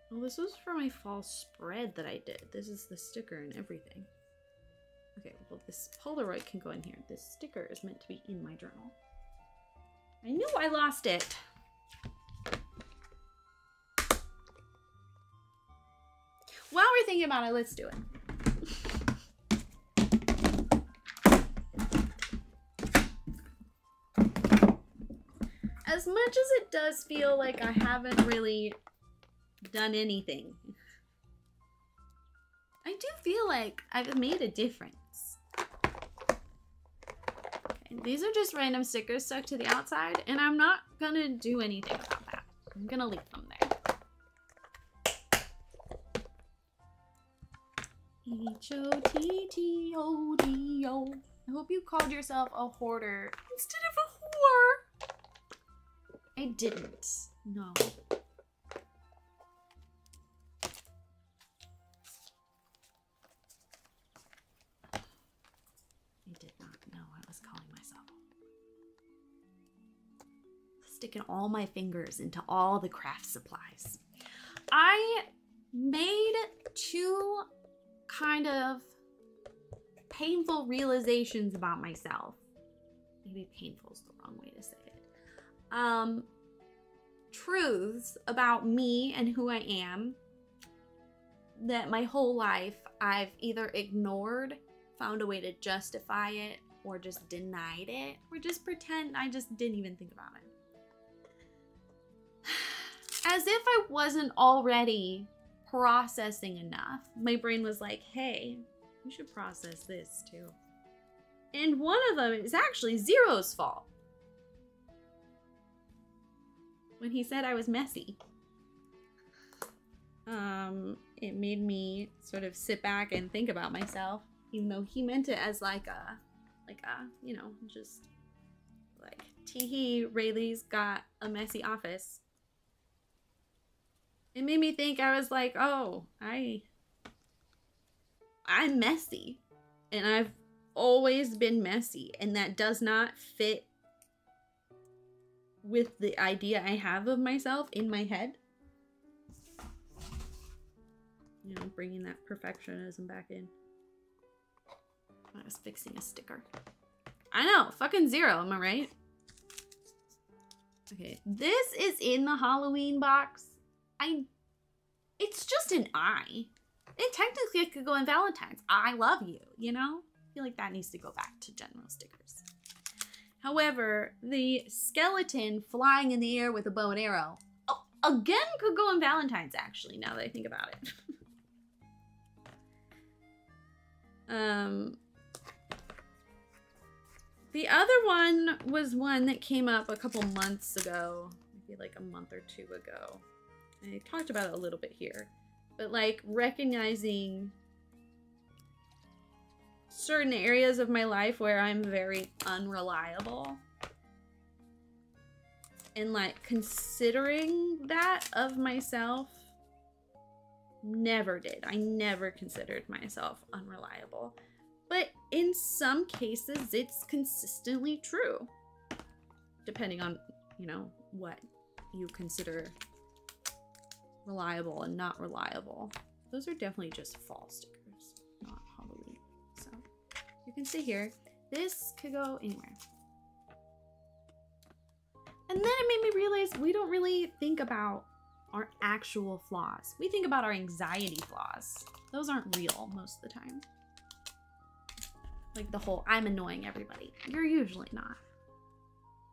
Well, this was for my fall spread that I did. This is the sticker and everything. Okay, well, this Polaroid can go in here. This sticker is meant to be in my journal. I knew I lost it. While we're thinking about it, let's do it. As much as it does feel like I haven't really done anything, I do feel like I've made a difference. Okay, these are just random stickers stuck to the outside, and I'm not gonna do anything about that. I'm gonna leave them there. H-O-T-T-O-D-O. I hope you called yourself a hoarder instead of a whore. I didn't. No. I did not know I was calling myself. Sticking all my fingers into all the craft supplies. I made two kind of painful realizations about myself. Maybe painful is the wrong way to say it. Truths about me and who I am that my whole life I've either ignored, found a way to justify it, or just denied it, or just pretend I just didn't even think about it. As if I wasn't already processing enough, my brain was like, hey, you should process this too. And one of them is actually Zero's fault. When he said I was messy. It made me sort of sit back and think about myself, even though he meant it as like a, you know, just like, tee-hee, Rayleigh's got a messy office. It made me think, I was like, oh, I'm messy. And I've always been messy. And that does not fit with the idea I have of myself in my head. You know, bringing that perfectionism back in. I was fixing a sticker. I know, fucking Zero, am I right? Okay, this is in the Halloween box. It's just an I. And technically it could go in Valentine's. I love you, you know? I feel like that needs to go back to general stickers. However, the skeleton flying in the air with a bow and arrow, oh, again, could go in Valentine's, actually, now that I think about it. The other one was one that came up a couple months ago, maybe like a month or two ago. And I talked about it a little bit here, but like recognizing certain areas of my life where I'm very unreliable and like considering that of myself. Never did. I never considered myself unreliable. But in some cases, it's consistently true. Depending on, you know, what you consider reliable and not reliable. Those are definitely just fall stickers, not Halloween. So you can see here, this could go anywhere. And then it made me realize we don't really think about our actual flaws. We think about our anxiety flaws. Those aren't real most of the time. Like the whole, I'm annoying everybody. You're usually not.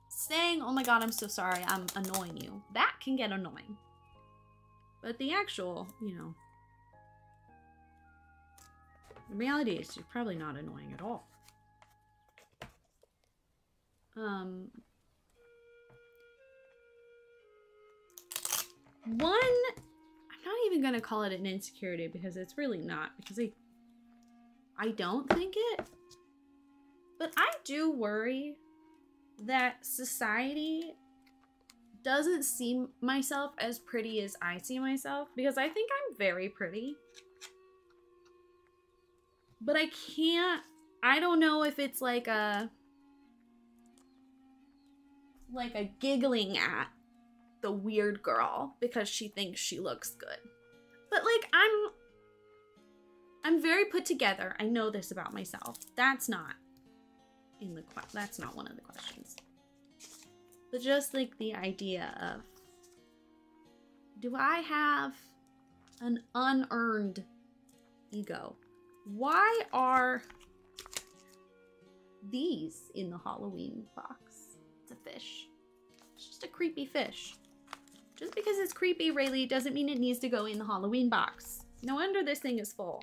Saying, oh my god, I'm so sorry, I'm annoying you. That can get annoying. But the actual, you know, the reality is you're probably not annoying at all. I'm not even gonna call it an insecurity because it's really not, because I don't think it, but I do worry that society doesn't see myself as pretty as I see myself, because I think I'm very pretty. But I don't know if it's like a giggling at the weird girl because she thinks she looks good. But like, I'm very put together. I know this about myself. That's not one of the questions. But just like the idea of, do I have an unearned ego? Why are these in the Halloween box? It's a fish. It's just a creepy fish. Just because it's creepy, Rayleigh, doesn't mean it needs to go in the Halloween box. No wonder this thing is full.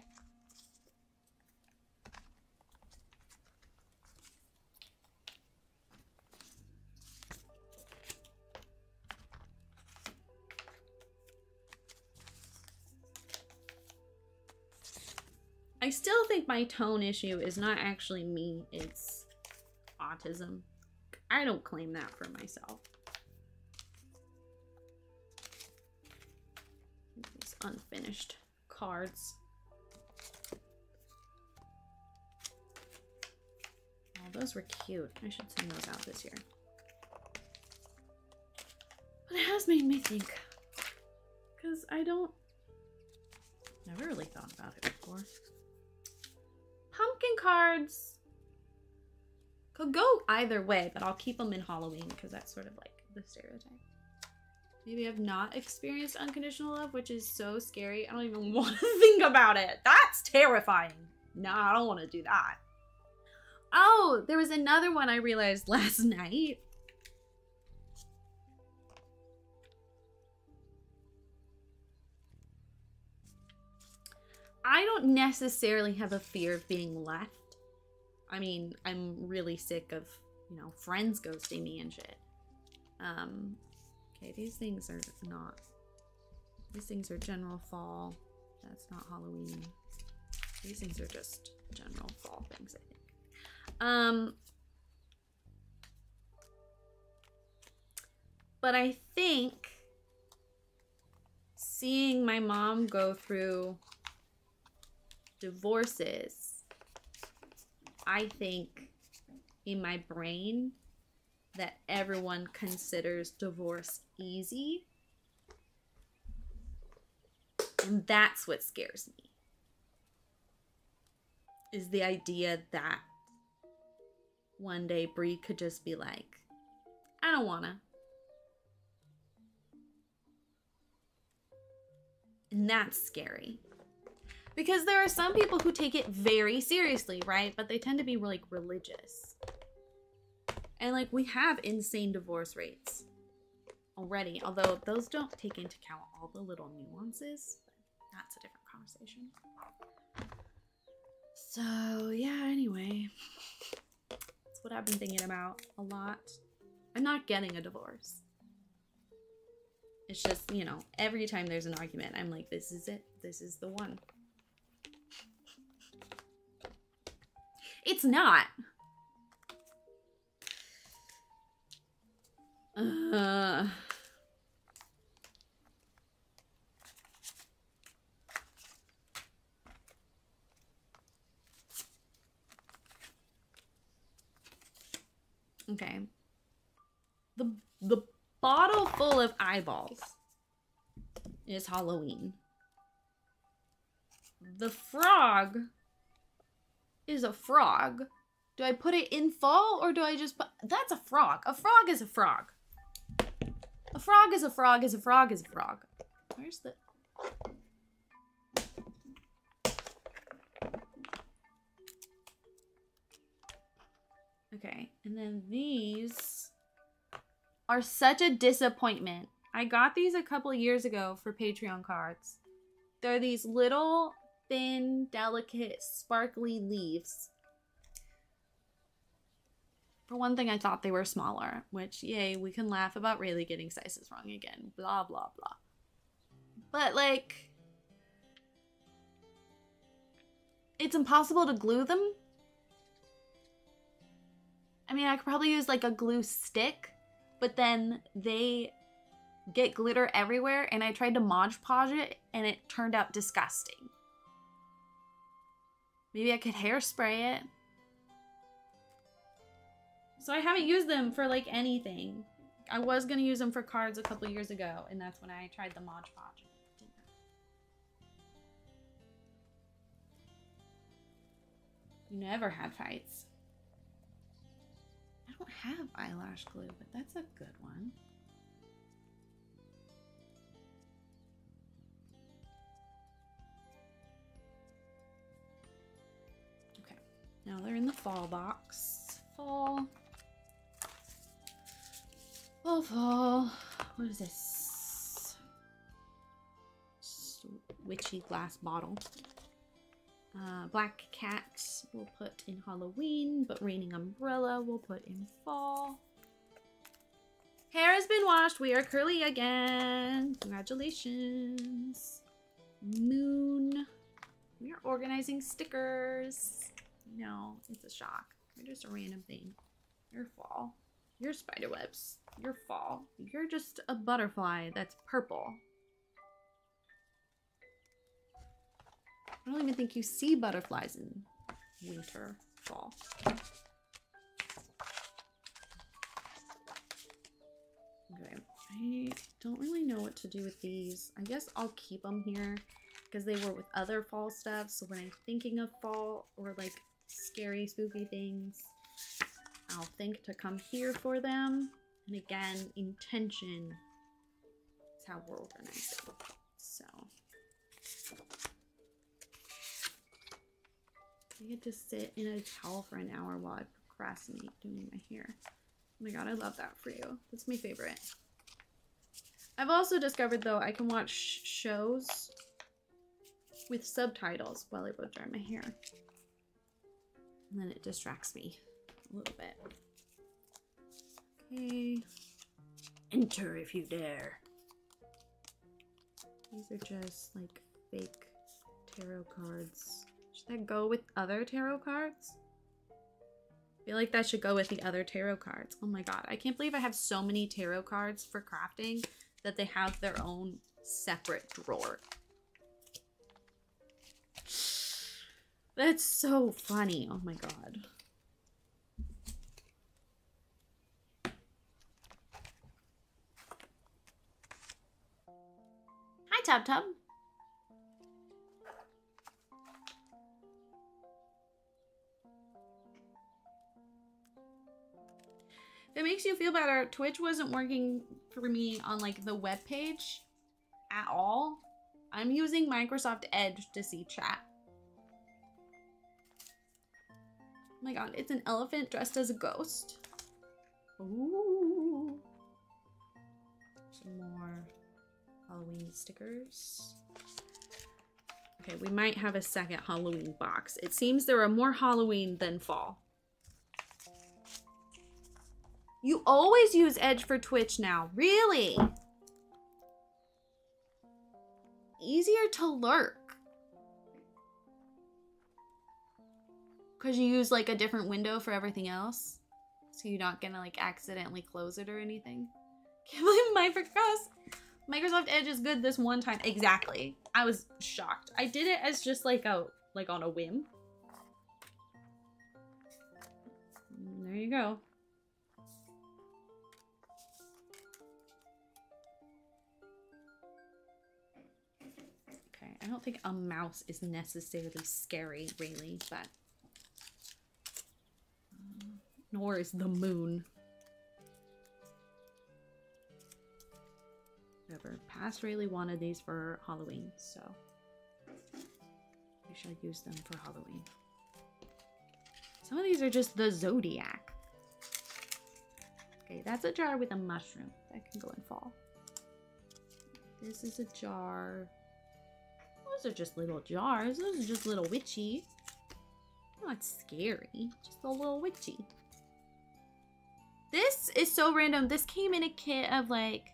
I still think my tone issue is not actually me, it's autism. I don't claim that for myself. These unfinished cards. Oh, those were cute. I should send those out this year. But it has made me think. Because never really thought about it before. Pumpkin cards could go either way, but I'll keep them in Halloween because that's sort of like the stereotype. Maybe I've not experienced unconditional love, which is so scary. I don't even want to think about it. That's terrifying. No, I don't want to do that. Oh, there was another one I realized last night. I don't necessarily have a fear of being left. I mean, I'm really sick of, you know, friends ghosting me and shit. Okay, these things are not. These things are general fall. That's not Halloween. These things are just general fall things, I think. But I think seeing my mom go through divorces, I think in my brain that everyone considers divorce easy, and that's what scares me, is the idea that one day Brie could just be like, I don't wanna. And that's scary. Because there are some people who take it very seriously, right? But they tend to be like religious. And like we have insane divorce rates already, although those don't take into account all the little nuances. But that's a different conversation. So yeah, anyway. That's what I've been thinking about a lot. I'm not getting a divorce. It's just, you know, every time there's an argument, I'm like, this is it. This is the one. It's not. Okay. The bottle full of eyeballs is Halloween. The frog is a frog. Do I put it in fall or do I just put... That's a frog. A frog is a frog. A frog is a frog is a frog is a frog. Where's the... Okay, and then these are such a disappointment. I got these a couple years ago for Patreon cards. They're these little, thin, delicate, sparkly leaves. For one thing, I thought they were smaller, which, yay, we can laugh about Rayleigh getting sizes wrong again. Blah, blah, blah. But, like, it's impossible to glue them. I mean, I could probably use, like, a glue stick, but then they get glitter everywhere, and I tried to Mod Podge it, and it turned out disgusting. Maybe I could hairspray it. So I haven't used them for, like, anything. I was gonna use them for cards a couple years ago, and that's when I tried the Mod Podge. You never had fights. I don't have eyelash glue, but that's a good one. Okay, now they're in the fall box. Fall. Fall. What is this? Witchy glass bottle. Black cat we'll put in Halloween, but raining umbrella we'll put in fall. Hair has been washed. We are curly again. Congratulations. Moon. We are organizing stickers. No, it's a shock. You're just a random thing. You're fall. You're spiderwebs. You're fall. You're just a butterfly that's purple. I don't even think you see butterflies in winter, fall. Okay, I don't really know what to do with these. I guess I'll keep them here because they were with other fall stuff. So when I'm thinking of fall or like scary, spooky things, I'll think to come here for them. And again, intention is how we're organizing. So I get to sit in a towel for an hour while I procrastinate doing my hair. Oh my god, I love that for you. That's my favorite. I've also discovered, though, I can watch shows with subtitles while I blow dry my hair. And then it distracts me a little bit. Okay. Enter if you dare. These are just like fake tarot cards. Should that go with other tarot cards? I feel like that should go with the other tarot cards. Oh my god, I can't believe I have so many tarot cards for crafting that they have their own separate drawer. That's so funny. Oh my god. Hi, Tub Tub. If it makes you feel better, Twitch wasn't working for me on like the web page at all. I'm using Microsoft Edge to see chat. Oh my god, it's an elephant dressed as a ghost. Ooh. Some more Halloween stickers. Okay, we might have a second Halloween box. It seems there are more Halloween than fall. You always use Edge for Twitch now. Really? Easier to lurk. Because you use like a different window for everything else. So you're not gonna like accidentally close it or anything. Can't believe Microsoft Edge is good this one time. Exactly. I was shocked. I did it as just like on a whim. And there you go. I don't think a mouse is necessarily scary, really, but nor is the moon. whatever. Past really wanted these for Halloween, so we shall use them for Halloween. Some of these are just the Zodiac. Okay, that's a jar with a mushroom. That can go in fall. This is a jar. Those are just little jars. Those are just little witchy. Not scary, just a little witchy. This is so random. This came in a kit of like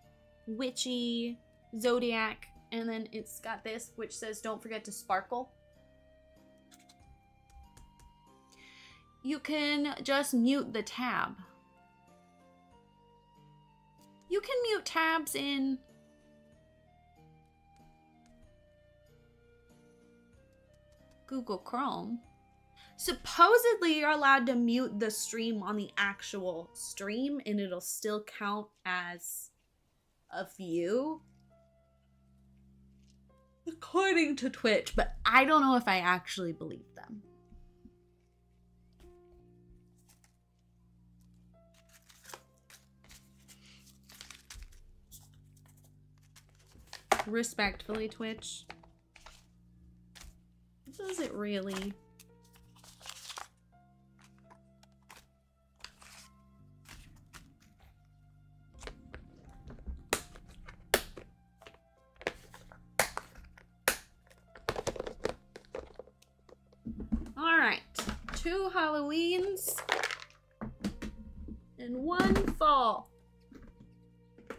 witchy, Zodiac, and then it's got this which says don't forget to sparkle. You can just mute the tab. You can mute tabs in Google Chrome. Supposedly you're allowed to mute the stream on the actual stream and it'll still count as a view, according to Twitch, but I don't know if I actually believe them. Respectfully, Twitch. Does it really? All right, 2 Halloweens and 1 fall.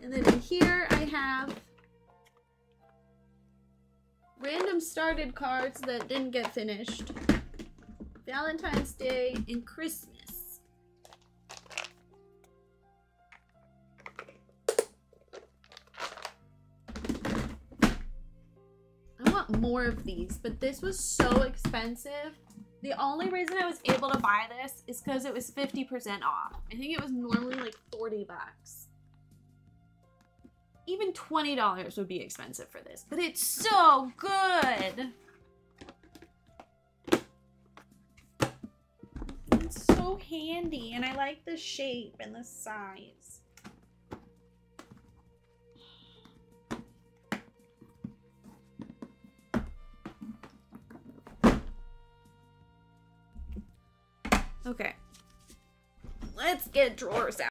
And then in here I have random started cards that didn't get finished. Valentine's Day and Christmas. I want more of these, but this was so expensive. The only reason I was able to buy this is because it was 50% off. I think it was normally like 40 bucks. Even $20 would be expensive for this, but it's so good. It's so handy, and I like the shape and the size. Okay, let's get drawers out.